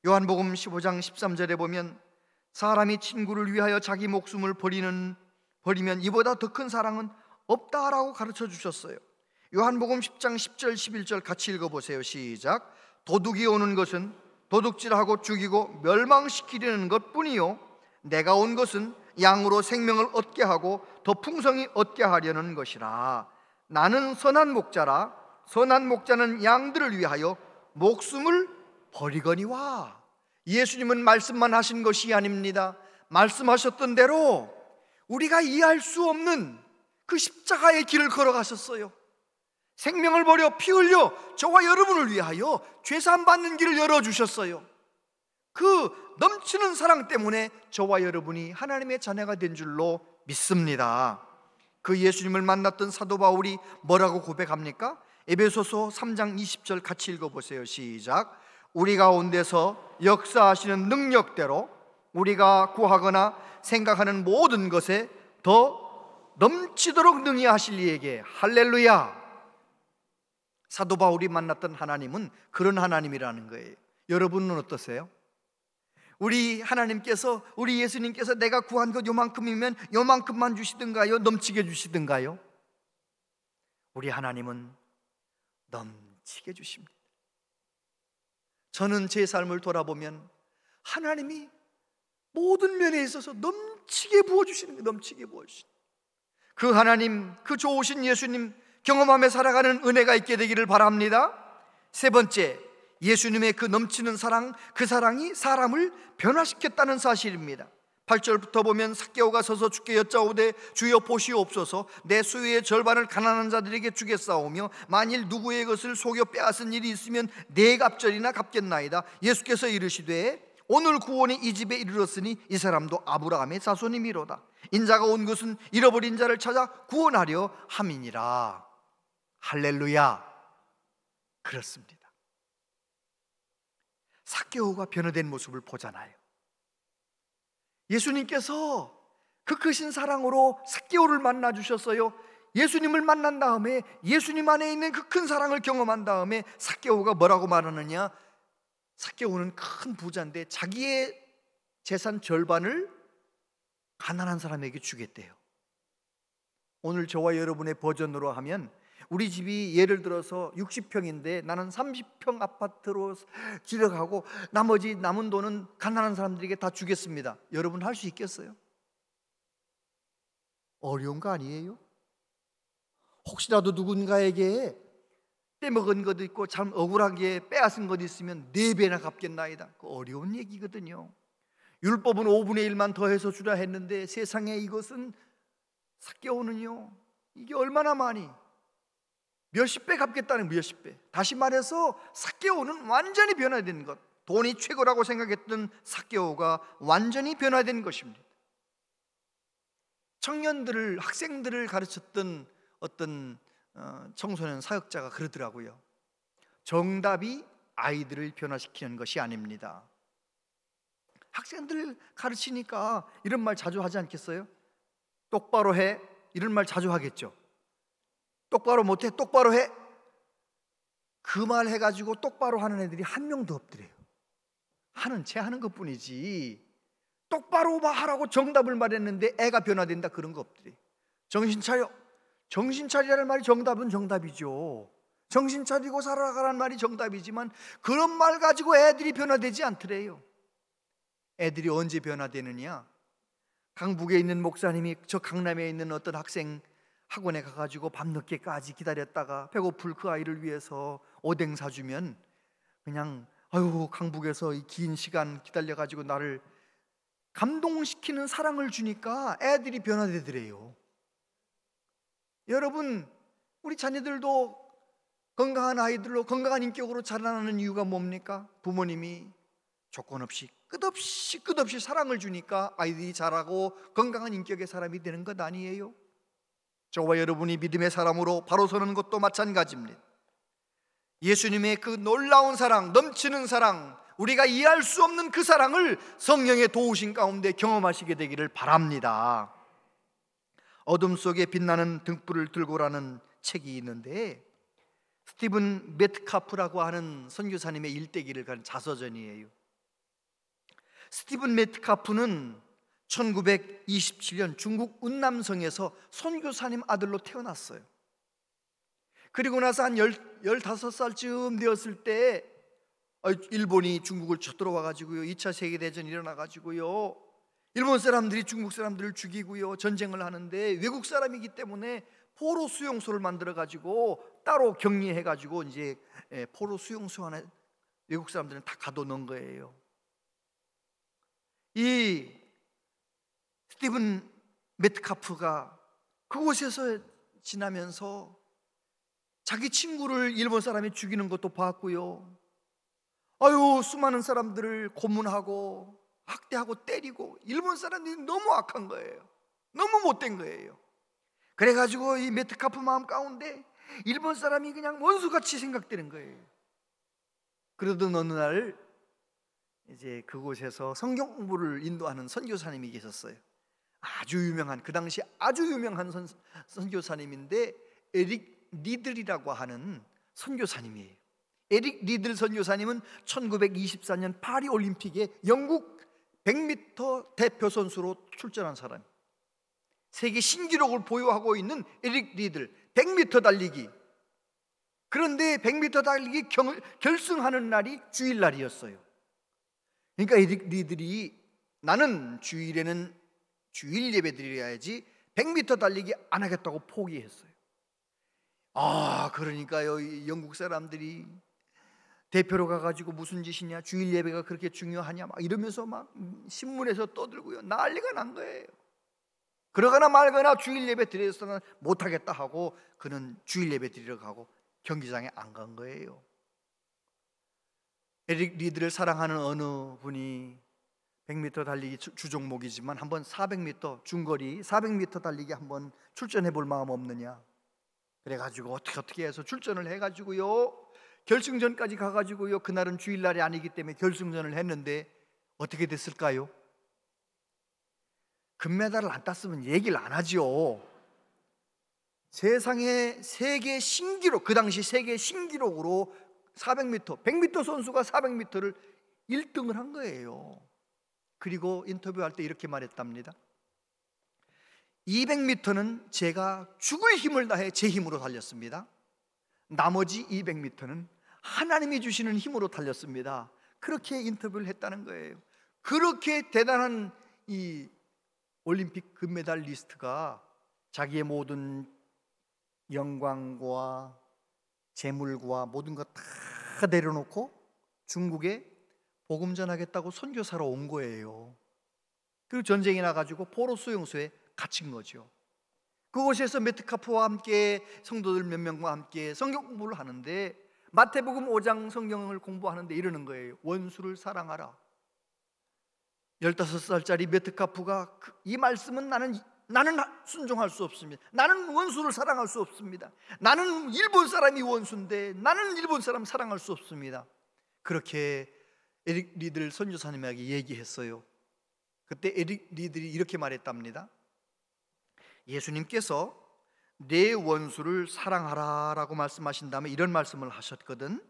요한복음 15장 13절에 보면 사람이 친구를 위하여 자기 목숨을 버리면 이보다 더 큰 사랑은 없다라고 가르쳐 주셨어요. 요한복음 10장 10절 11절 같이 읽어보세요. 시작. 도둑이 오는 것은 도둑질하고 죽이고 멸망시키려는 것뿐이요 내가 온 것은 양으로 생명을 얻게 하고 더 풍성히 얻게 하려는 것이라. 나는 선한 목자라. 선한 목자는 양들을 위하여 목숨을 버리거니와. 예수님은 말씀만 하신 것이 아닙니다. 말씀하셨던 대로 우리가 이해할 수 없는 그 십자가의 길을 걸어가셨어요. 생명을 버려 피 흘려 저와 여러분을 위하여 죄사함 받는 길을 열어주셨어요. 그 넘치는 사랑 때문에 저와 여러분이 하나님의 자녀가 된 줄로 믿습니다. 그 예수님을 만났던 사도 바울이 뭐라고 고백합니까? 에베소서 3장 20절 같이 읽어보세요. 시작. 우리 가운데서 역사하시는 능력대로 우리가 구하거나 생각하는 모든 것에 더 넘치도록 능히 하실 이에게. 할렐루야. 사도 바울이 만났던 하나님은 그런 하나님이라는 거예요. 여러분은 어떠세요? 우리 하나님께서, 우리 예수님께서 내가 구한 것 요만큼이면 요만큼만 주시든가요? 넘치게 주시든가요? 우리 하나님은 넘치게 주십니다. 저는 제 삶을 돌아보면 하나님이 모든 면에 있어서 넘치게 부어주시는 거예요. 넘치게 부어주시는 거예요. 그 하나님, 그 좋으신 예수님 경험하며 살아가는 은혜가 있게 되기를 바랍니다. 세 번째, 예수님의 그 넘치는 사랑, 그 사랑이 사람을 변화시켰다는 사실입니다. 8절부터 보면 삭개오가 서서 주께 여짜오되 주여 보시옵소서, 내 소유의 절반을 가난한 자들에게 주겠사오며 만일 누구의 것을 속여 빼앗은 일이 있으면 네 갑절이나 갚겠나이다. 예수께서 이르시되 오늘 구원이 이 집에 이르렀으니 이 사람도 아브라함의 자손이미로다. 인자가 온 것은 잃어버린 자를 찾아 구원하려 함이니라. 할렐루야. 그렇습니다. 삭개오가 변화된 모습을 보잖아요. 예수님께서 그 크신 사랑으로 삭개오를 만나 주셨어요. 예수님을 만난 다음에 예수님 안에 있는 그 큰 사랑을 경험한 다음에 삭개오가 뭐라고 말하느냐? 삭개오는 큰 부자인데 자기의 재산 절반을 가난한 사람에게 주겠대요. 오늘 저와 여러분의 버전으로 하면 우리 집이 예를 들어서 60평인데 나는 30평 아파트로 지어가고 나머지 남은 돈은 가난한 사람들에게 다 주겠습니다. 여러분 할 수 있겠어요? 어려운 거 아니에요? 혹시라도 누군가에게 떼먹은 것도 있고 참 억울하게 빼앗은 것 있으면 4배나 갚겠나이다. 그 어려운 얘기거든요. 율법은 5분의 1만 더해서 주라 했는데 세상에 이것은 삭개오는요, 이게 얼마나 많이 몇십 배 갚겠다는 몇십 배. 다시 말해서 삭개오는 완전히 변화된 것. 돈이 최고라고 생각했던 삭개오가 완전히 변화된 것입니다. 청년들을, 학생들을 가르쳤던 어떤 청소년 사역자가 그러더라고요. 정답이 아이들을 변화시키는 것이 아닙니다. 학생들 가르치니까 이런 말 자주 하지 않겠어요? 똑바로 해, 이런 말 자주 하겠죠. 똑바로 못해, 똑바로 해. 그 말 해가지고 똑바로 하는 애들이 한 명도 없더래요. 하는 체 하는 것뿐이지 똑바로 하라고 정답을 말했는데 애가 변화된다 그런 거 없더래요. 정신 차려, 정신 차리라는 말이 정답은 정답이죠. 정신 차리고 살아가라는 말이 정답이지만 그런 말 가지고 애들이 변화되지 않더래요. 애들이 언제 변화되느냐? 강북에 있는 목사님이 저 강남에 있는 어떤 학생 학원에 가가지고 밤늦게까지 기다렸다가 배고플 그 아이를 위해서 오뎅 사주면 그냥 아유, 강북에서 이 긴 시간 기다려가지고 나를 감동시키는 사랑을 주니까 애들이 변화되더래요. 여러분, 우리 자녀들도 건강한 아이들로 건강한 인격으로 자라나는 이유가 뭡니까? 부모님이 조건 없이 끝없이 사랑을 주니까 아이들이 자라고 건강한 인격의 사람이 되는 것 아니에요? 저와 여러분이 믿음의 사람으로 바로 서는 것도 마찬가지입니다. 예수님의 그 놀라운 사랑, 넘치는 사랑, 우리가 이해할 수 없는 그 사랑을 성령의 도우심 가운데 경험하시게 되기를 바랍니다. 어둠 속에 빛나는 등불을 들고라는 책이 있는데, 스티븐 메트카프라고 하는 선교사님의 일대기를 간 자서전이에요. 스티븐 메트카프는 1927년 중국 운남성에서 선교사님 아들로 태어났어요. 그리고 나서 한 15살쯤 되었을 때 일본이 중국을 쳐들어와 가지고요, 2차 세계대전이 일어나 가지고요, 일본 사람들이 중국 사람들을 죽이고요, 전쟁을 하는데 외국 사람이기 때문에 포로 수용소를 만들어 가지고 따로 격리해 가지고 이제 포로 수용소 안에 외국 사람들은 다 가둬놓은 거예요. 이 스티븐 메트카프가 그곳에서 지나면서 자기 친구를 일본 사람이 죽이는 것도 봤고요, 수많은 사람들을 고문하고 학대하고 때리고, 일본 사람들이 너무 악한 거예요. 너무 못된 거예요. 그래가지고 이 메트카프 마음 가운데 일본 사람이 그냥 원수같이 생각되는 거예요. 그러던 어느 날 이제 그곳에서 성경 공부를 인도하는 선교사님이 계셨어요. 아주 유명한, 그 당시 아주 유명한 선교사님인데 에릭 리들이라고 하는 선교사님이에요. 에릭 리들 선교사님은 1924년 파리 올림픽에 영국 100m 대표 선수로 출전한 사람, 세계 신기록을 보유하고 있는 에릭 리들, 100m 달리기. 그런데 100m 달리기 결승하는 날이 주일날이었어요. 그러니까 에릭 리들이 나는 주일에는 주일 예배 드려야지 100m 달리기 안 하겠다고 포기했어요. 그러니까요, 영국 사람들이 대표로 가가지고 무슨 짓이냐, 주일 예배가 그렇게 중요하냐 막 이러면서 막 신문에서 떠들고요, 난리가 난 거예요. 그러거나 말거나 주일 예배 드려서는 못하겠다 하고 그는 주일 예배 드리러 가고 경기장에 안 간 거예요. 에릭 리드를 사랑하는 어느 분이 100m 달리기 주종목이지만 한번 400m 중거리 400m 달리기 한번 출전해 볼 마음 없느냐, 그래가지고 어떻게 해서 출전을 해가지고요, 결승전까지 가가지고요, 그날은 주일날이 아니기 때문에 결승전을 했는데 어떻게 됐을까요? 금메달을 안 땄으면 얘기를 안 하죠. 세상의 세계 신기록, 그 당시 세계 신기록으로 400m, 100m 선수가 400m를 1등을 한 거예요. 그리고 인터뷰할 때 이렇게 말했답니다. 200m는 제가 죽을 힘을 다해 제 힘으로 달렸습니다. 나머지 200m는 하나님이 주시는 힘으로 달렸습니다. 그렇게 인터뷰를 했다는 거예요. 그렇게 대단한 이 올림픽 금메달리스트가 자기의 모든 영광과 재물과 모든 것 다 내려놓고 중국에 복음 전하겠다고 선교사로 온 거예요. 그리고 전쟁이 나가지고 포로 수용소에 갇힌 거죠. 그곳에서 메트카프와 함께 성도들 몇 명과 함께 성경 공부를 하는데, 마태복음 5장 성경을 공부하는데 이러는 거예요. 원수를 사랑하라. 15살짜리 메트카프가 이 말씀은 나는 순종할 수 없습니다. 나는 원수를 사랑할 수 없습니다. 나는 일본 사람이 원수인데 나는 일본 사람 사랑할 수 없습니다. 그렇게 에릭 리들 선교사님에게 얘기했어요. 그때 에릭 리들이 이렇게 말했답니다. 예수님께서 내 원수를 사랑하라라고 말씀하신 다음에 이런 말씀을 하셨거든.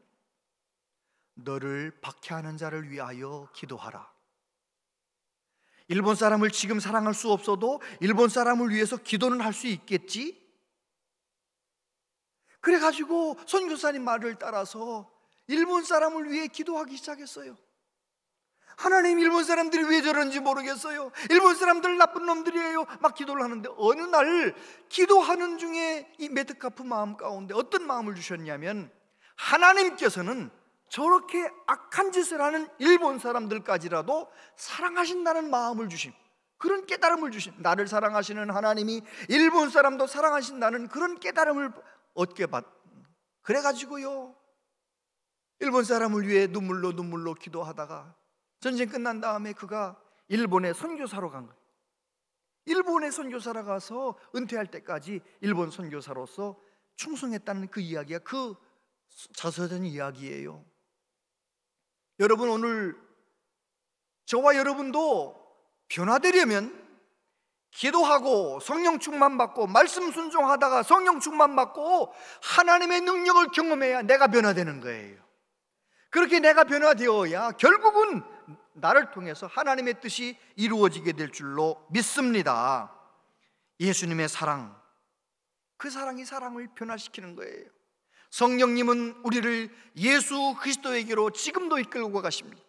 너를 박해하는 자를 위하여 기도하라. 일본 사람을 지금 사랑할 수 없어도 일본 사람을 위해서 기도는 할 수 있겠지? 그래가지고 선교사님 말을 따라서 일본 사람을 위해 기도하기 시작했어요. 하나님, 일본 사람들이 왜 저런지 모르겠어요. 일본 사람들 나쁜 놈들이에요. 막 기도를 하는데 어느 날 기도하는 중에 이 메트카프 마음 가운데 어떤 마음을 주셨냐면, 하나님께서는 저렇게 악한 짓을 하는 일본 사람들까지라도 사랑하신다는 마음을 주심. 그런 깨달음을 주신, 나를 사랑하시는 하나님이 일본 사람도 사랑하신다는 그런 깨달음을 얻게 받. 그래가지고요, 일본 사람을 위해 눈물로 기도하다가 전쟁 끝난 다음에 그가 일본에 선교사로 간 거예요. 일본에 선교사로 가서 은퇴할 때까지 일본 선교사로서 충성했다는 그 이야기가 그 자서전 이야기예요. 여러분, 오늘 저와 여러분도 변화되려면 기도하고 성령 충만 받고 말씀 순종하다가 성령 충만 받고 하나님의 능력을 경험해야 내가 변화되는 거예요. 그렇게 내가 변화되어야 결국은 나를 통해서 하나님의 뜻이 이루어지게 될 줄로 믿습니다. 예수님의 사랑, 그 사랑이 사랑을 변화시키는 거예요. 성령님은 우리를 예수 그리스도에게로 지금도 이끌고 가십니다.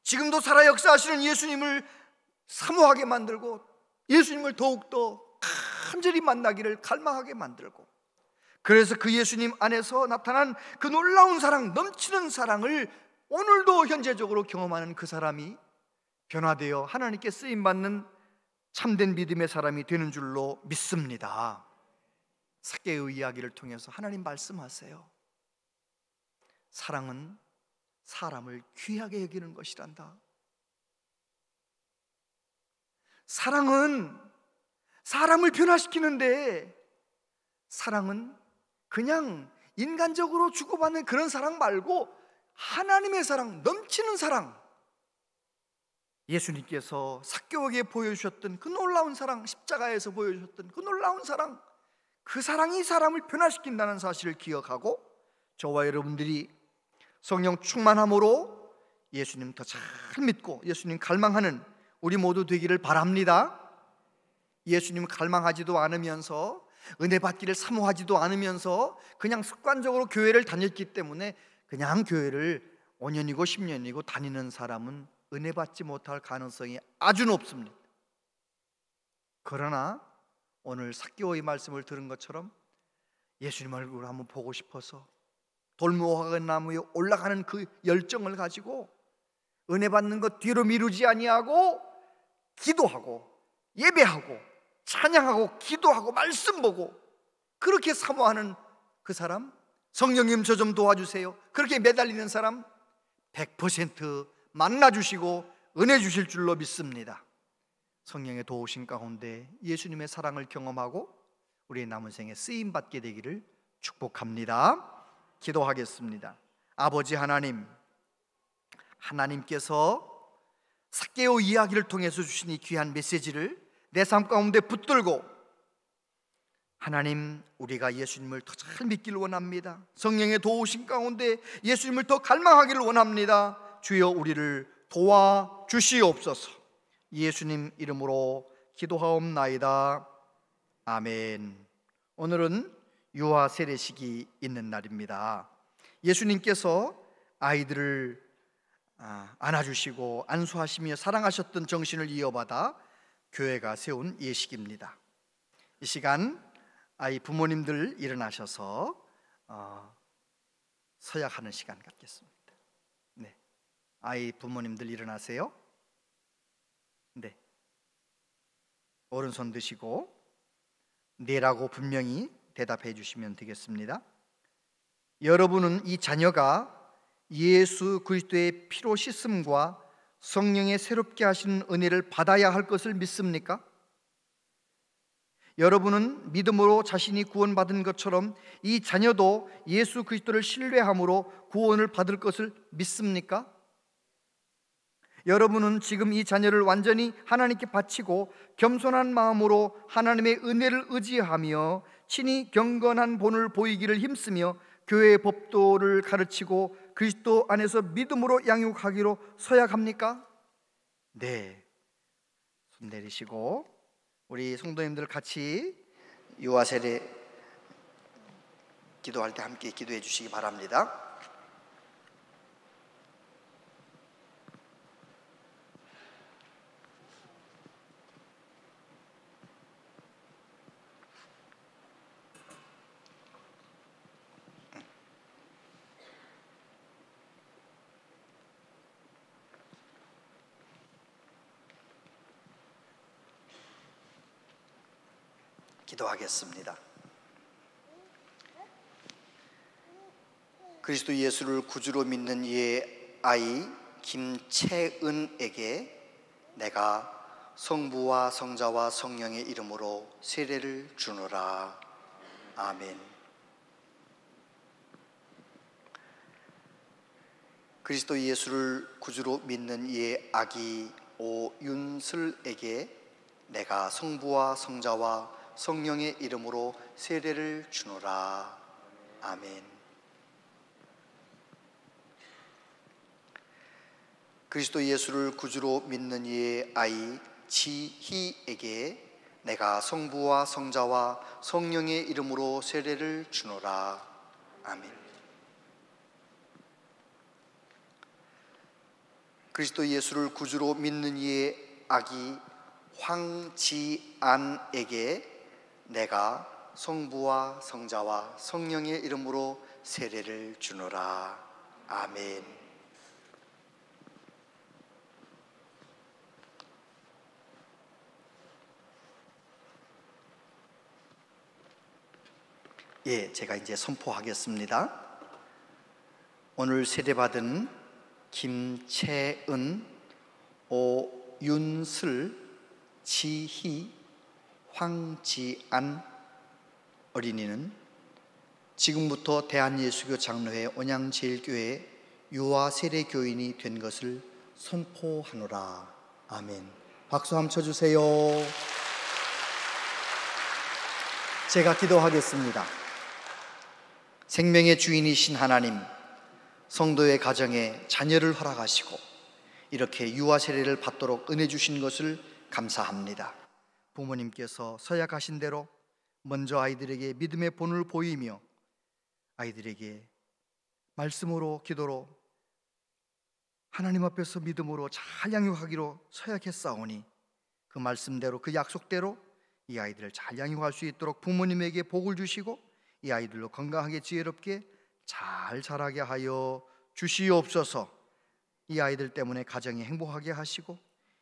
지금도 살아 역사하시는 예수님을 사모하게 만들고 예수님을 더욱더 간절히 만나기를 갈망하게 만들고, 그래서 그 예수님 안에서 나타난 그 놀라운 사랑, 넘치는 사랑을 오늘도 현재적으로 경험하는 그 사람이 변화되어 하나님께 쓰임받는 참된 믿음의 사람이 되는 줄로 믿습니다. 삭개의 이야기를 통해서 하나님 말씀하세요. 사랑은 사람을 귀하게 여기는 것이란다. 사랑은 사람을 변화시키는데, 사랑은 그냥 인간적으로 주고받는 그런 사랑 말고 하나님의 사랑, 넘치는 사랑, 예수님께서 삭개오에게 보여주셨던 그 놀라운 사랑, 십자가에서 보여주셨던 그 놀라운 사랑, 그 사랑이 사람을 변화시킨다는 사실을 기억하고 저와 여러분들이 성령 충만함으로 예수님 더 잘 믿고 예수님 갈망하는 우리 모두 되기를 바랍니다. 예수님 갈망하지도 않으면서 은혜 받기를 사모하지도 않으면서 그냥 습관적으로 교회를 다녔기 때문에 그냥 교회를 5년이고 10년이고 다니는 사람은 은혜 받지 못할 가능성이 아주 높습니다. 그러나 오늘 삭개오의 말씀을 들은 것처럼 예수님 얼굴을 한번 보고 싶어서 돌무화과 나무에 올라가는 그 열정을 가지고 은혜 받는 것 뒤로 미루지 아니하고 기도하고 예배하고 찬양하고 기도하고 말씀 보고 그렇게 사모하는 그 사람, 성령님 저 좀 도와주세요, 그렇게 매달리는 사람 100% 만나주시고 은혜 주실 줄로 믿습니다. 성령의 도우심 가운데 예수님의 사랑을 경험하고 우리의 남은 생에 쓰임받게 되기를 축복합니다. 기도하겠습니다. 아버지 하나님, 하나님께서 삭개오 이야기를 통해서 주신 이 귀한 메시지를 내 삶 가운데 붙들고 하나님, 우리가 예수님을 더 잘 믿기를 원합니다. 성령의 도우심 가운데 예수님을 더 갈망하기를 원합니다. 주여 우리를 도와주시옵소서. 예수님 이름으로 기도하옵나이다. 아멘. 오늘은 유아 세례식이 있는 날입니다. 예수님께서 아이들을 안아주시고 안수하시며 사랑하셨던 정신을 이어받아 교회가 세운 예식입니다. 이 시간 아이 부모님들 일어나셔서 서약하는 시간 갖겠습니다. 네, 아이 부모님들 일어나세요. 네, 오른손 드시고 네라고 분명히 대답해 주시면 되겠습니다. 여러분은 이 자녀가 예수 그리스도의 피로 씻음과 성령의 새롭게 하시는 은혜를 받아야 할 것을 믿습니까? 여러분은 믿음으로 자신이 구원받은 것처럼 이 자녀도 예수 그리스도를 신뢰함으로 구원을 받을 것을 믿습니까? 여러분은 지금 이 자녀를 완전히 하나님께 바치고 겸손한 마음으로 하나님의 은혜를 의지하며 친히 경건한 본을 보이기를 힘쓰며 교회의 법도를 가르치고 그리스도 안에서 믿음으로 양육하기로 서약합니까? 네, 손 내리시고 우리 성도님들 같이 유아 세례 기도할 때 함께 기도해 주시기 바랍니다. 기도하겠습니다. 그리스도 예수를 구주로 믿는 이의 아이 김채은에게 내가 성부와 성자와 성령의 이름으로 세례를 주노라. 아멘. 그리스도 예수를 구주로 믿는 이의 아기 오윤슬에게 내가 성부와 성자와 성령의 이름으로 세례를 주노라. 아멘. 그리스도 예수를 구주로 믿는 이의 아이 지희에게 내가 성부와 성자와 성령의 이름으로 세례를 주노라. 아멘. 그리스도 예수를 구주로 믿는 이의 아기 황지안에게 내가 성부와 성자와 성령의 이름으로 세례를 주노라. 아멘. 예, 제가 이제 선포하겠습니다. 오늘 세례받은 김채은, 오윤슬, 지희, 황지안 어린이는 지금부터 대한예수교 장로회 온양제일교회 유아 세례교인이 된 것을 선포하노라. 아멘. 박수 한번 쳐주세요. 제가 기도하겠습니다. 생명의 주인이신 하나님, 성도의 가정에 자녀를 허락하시고 이렇게 유아 세례를 받도록 은혜 주신 것을 감사합니다. 부모님께서 서약하신 대로 먼저 아이들에게 믿음의 본을 보이며 아이들에게 말씀으로 기도로 하나님 앞에서 믿음으로 잘 양육하기로 서약했사오니 그 말씀대로 그 약속대로 이 아이들을 잘 양육할 수 있도록 부모님에게 복을 주시고 이 아이들로 건강하게 지혜롭게 잘 자라게 하여 주시옵소서. 이 아이들 때문에 가정이 행복하게 하시고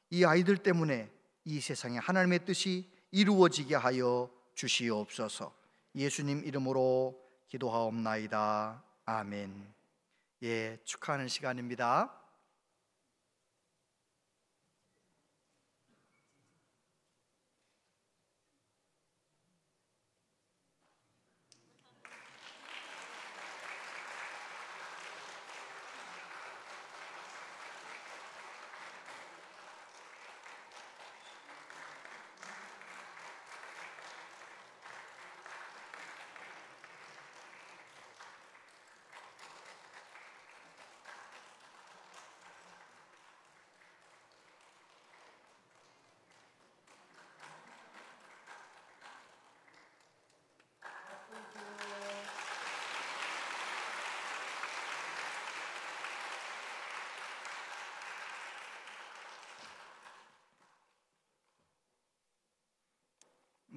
이 아이들 때문에 이 세상에 하나님의 뜻이 이루어지게 하여 주시옵소서. 예수님 이름으로 기도하옵나이다. 아멘. 예, 축하하는 시간입니다.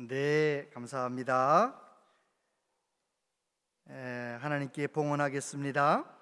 네, 감사합니다. 하나님께 봉헌하겠습니다.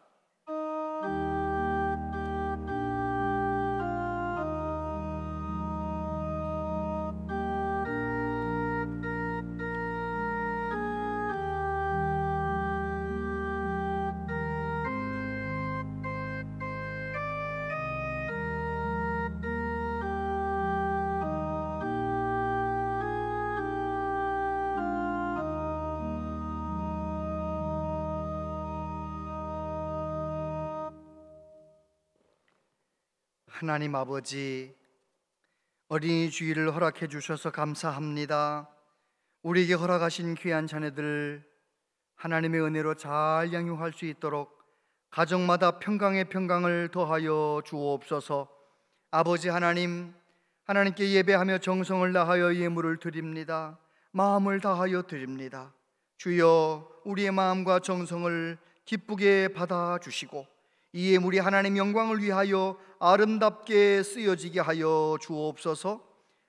하나님 아버지, 어린이 주일을 허락해 주셔서 감사합니다. 우리에게 허락하신 귀한 자녀들 하나님의 은혜로 잘 양육할 수 있도록 가정마다 평강의 평강을 더하여 주옵소서. 아버지 하나님, 하나님께 예배하며 정성을 다하여 예물을 드립니다. 마음을 다하여 드립니다. 주여, 우리의 마음과 정성을 기쁘게 받아주시고 이 예물이 하나님 영광을 위하여 아름답게 쓰여지게 하여 주옵소서.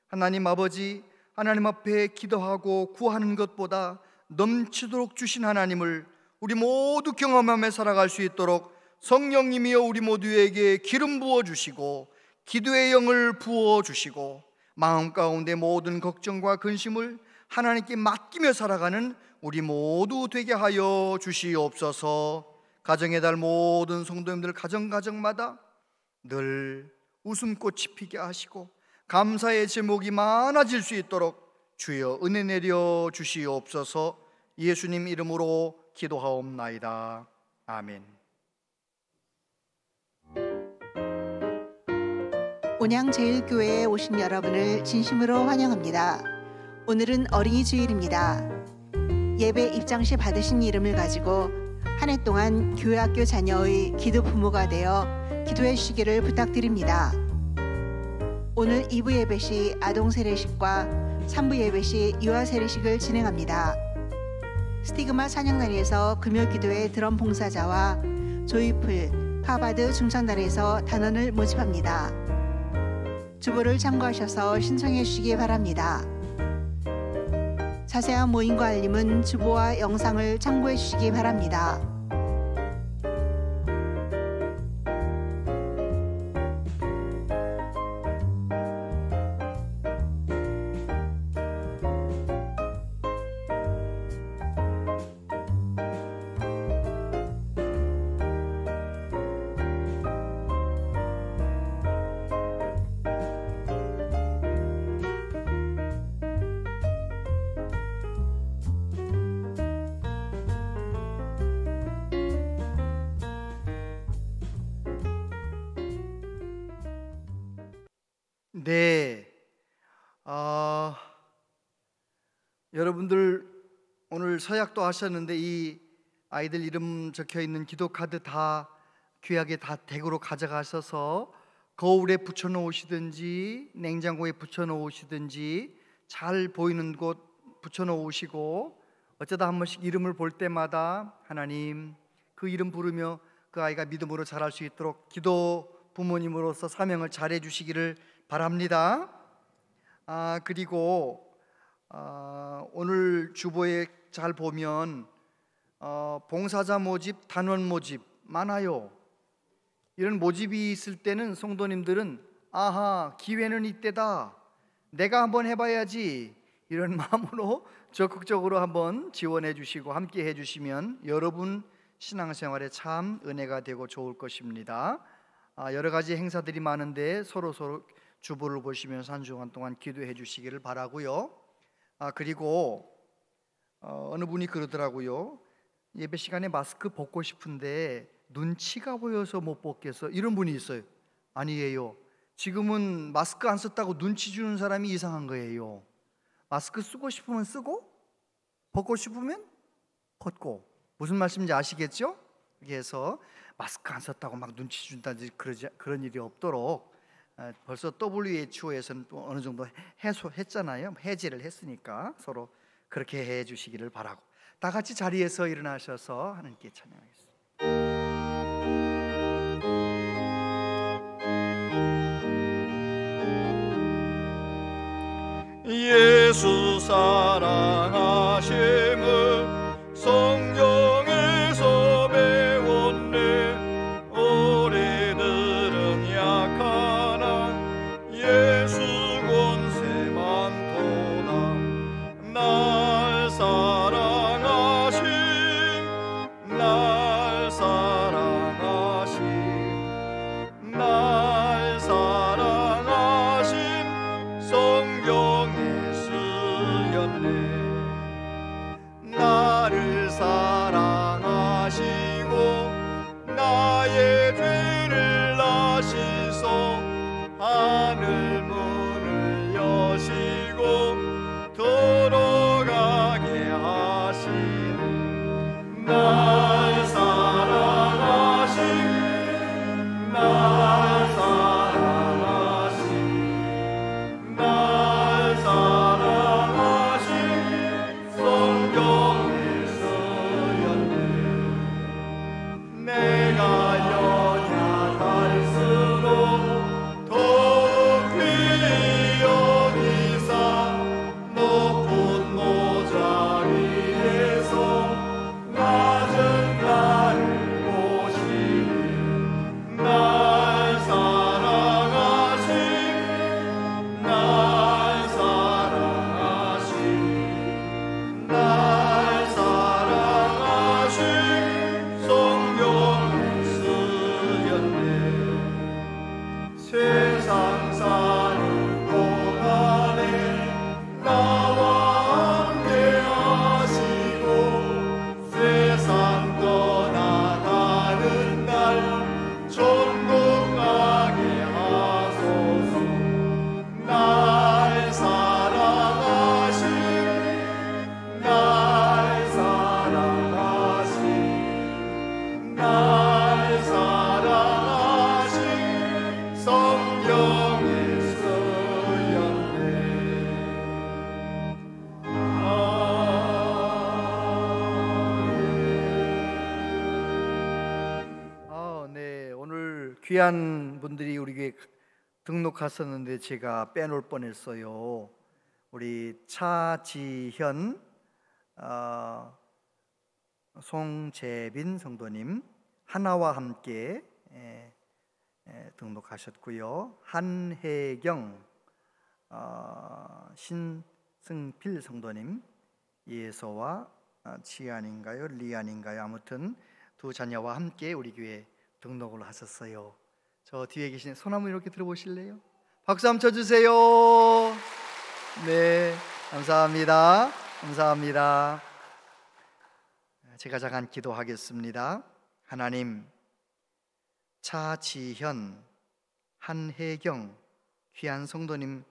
하나님 아버지, 하나님 앞에 기도하고 구하는 것보다 넘치도록 주신 하나님을 우리 모두 경험하며 살아갈 수 있도록 성령님이여 우리 모두에게 기름 부어주시고 기도의 영을 부어주시고 마음 가운데 모든 걱정과 근심을 하나님께 맡기며 살아가는 우리 모두 되게 하여 주시옵소서. 가정의 달 모든 성도님들 가정마다 늘 웃음꽃이 피게 하시고 감사의 제목이 많아질 수 있도록 주여 은혜 내려 주시옵소서. 예수님 이름으로 기도하옵나이다. 아멘. 온양제일교회에 오신 여러분을 진심으로 환영합니다. 오늘은 어린이 주일입니다. 예배 입장시 받으신 이름을 가지고 한 해 동안 교회학교 자녀의 기도 부모가 되어 기도해 주시기를 부탁드립니다. 오늘 2부 예배 시 아동 세례식과 3부 예배 시 유아 세례식을 진행합니다. 스티그마 찬양단에서 금요 기도회 드럼 봉사자와 조이풀, 하바드 중창단에서 단원을 모집합니다. 주보를 참고하셔서 신청해 주시기 바랍니다. 자세한 모임과 알림은 주보와 영상을 참고해 주시기 바랍니다. 네, 여러분들 오늘 서약도 하셨는데 이 아이들 이름 적혀 있는 기도 카드 다 귀하게 다 댁으로 가져가셔서 거울에 붙여 놓으시든지 냉장고에 붙여 놓으시든지 잘 보이는 곳 붙여 놓으시고 어쩌다 한 번씩 이름을 볼 때마다 하나님 그 이름 부르며 그 아이가 믿음으로 자랄 수 있도록 기도 부모님으로서 사명을 잘해 주시기를 바랍니다. 그리고 오늘 주보에 잘 보면 봉사자 모집, 단원 모집 많아요. 이런 모집이 있을 때는 성도님들은 아하, 기회는 이때다, 내가 한번 해봐야지, 이런 마음으로 적극적으로 한번 지원해 주시고 함께 해주시면 여러분 신앙생활에 참 은혜가 되고 좋을 것입니다. 여러 가지 행사들이 많은데 서로 주보를 보시면서 한 주간 동안 기도해 주시기를 바라고요. 그리고 어느 분이 그러더라고요. 예배 시간에 마스크 벗고 싶은데 눈치가 보여서 못 벗겠어, 이런 분이 있어요. 아니에요. 지금은 마스크 안 썼다고 눈치 주는 사람이 이상한 거예요. 마스크 쓰고 싶으면 쓰고 벗고 싶으면 벗고. 무슨 말씀인지 아시겠죠? 그래서 마스크 안 썼다고 막 눈치 준다든지 그런 일이 없도록 벌써 WHO에서는 또 어느 정도 해소했잖아요. 해제를 했으니까 서로 그렇게 해 주시기를 바라고, 다 같이 자리에서 일어나셔서 하나님께 찬양하겠습니다. 예수 사랑하심을 성경에서 배웠네. 우리들은 약하나 예수 권세 많도다. 날 사랑하심, 날 사랑하심, 날 사랑하심 성경에 쓰였네. 귀한 분들이 우리 교회 등록하셨는데 제가 빼놓을 뻔했어요. 우리 차지현, 송재빈 성도님 하나와 함께 등록하셨고요. 한혜경, 신승필 성도님, 예서와 지안인가요? 리안인가요? 아무튼 두 자녀와 함께 우리 교회 등록을 하셨어요. 저 뒤에 계신 손 한번 이렇게 들어보실래요? 박수 한번 쳐주세요. 네, 감사합니다. 감사합니다. 제가 잠깐 기도하겠습니다. 하나님, 차지현, 한혜경 귀한 성도님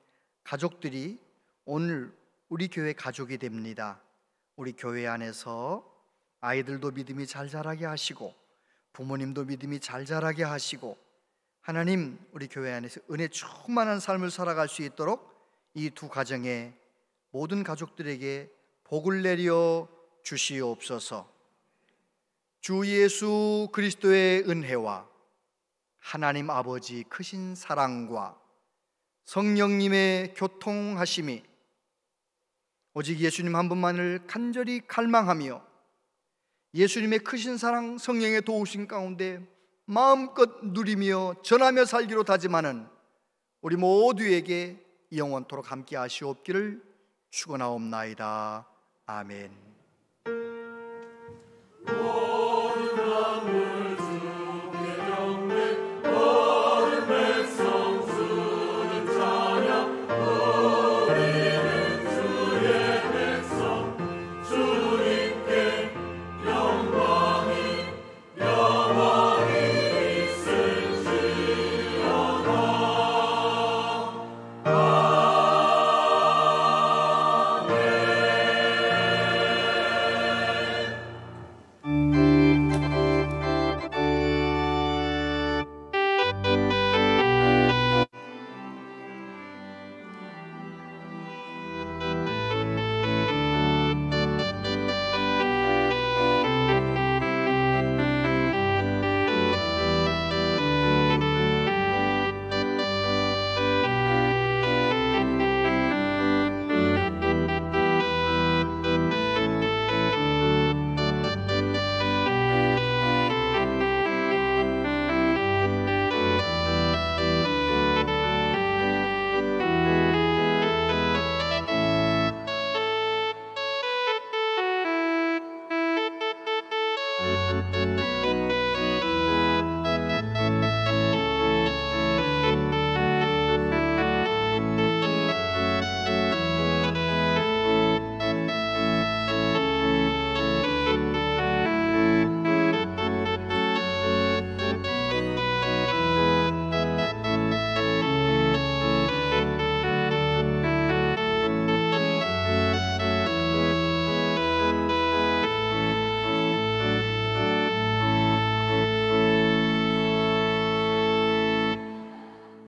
가족들이 오늘 우리 교회 가족이 됩니다. 우리 교회 안에서 아이들도 믿음이 잘 자라게 하시고 부모님도 믿음이 잘 자라게 하시고 하나님, 우리 교회 안에서 은혜 충만한 삶을 살아갈 수 있도록 이 두 가정의 모든 가족들에게 복을 내려 주시옵소서. 주 예수 그리스도의 은혜와 하나님 아버지 크신 사랑과 성령님의 교통하심이 오직 예수님 한 분만을 간절히 갈망하며 예수님의 크신 사랑, 성령의 도우심 가운데 마음껏 누리며 전하며 살기로 다짐하는 우리 모두에게 영원토록 함께 하시옵기를 축원하옵나이다. 아멘.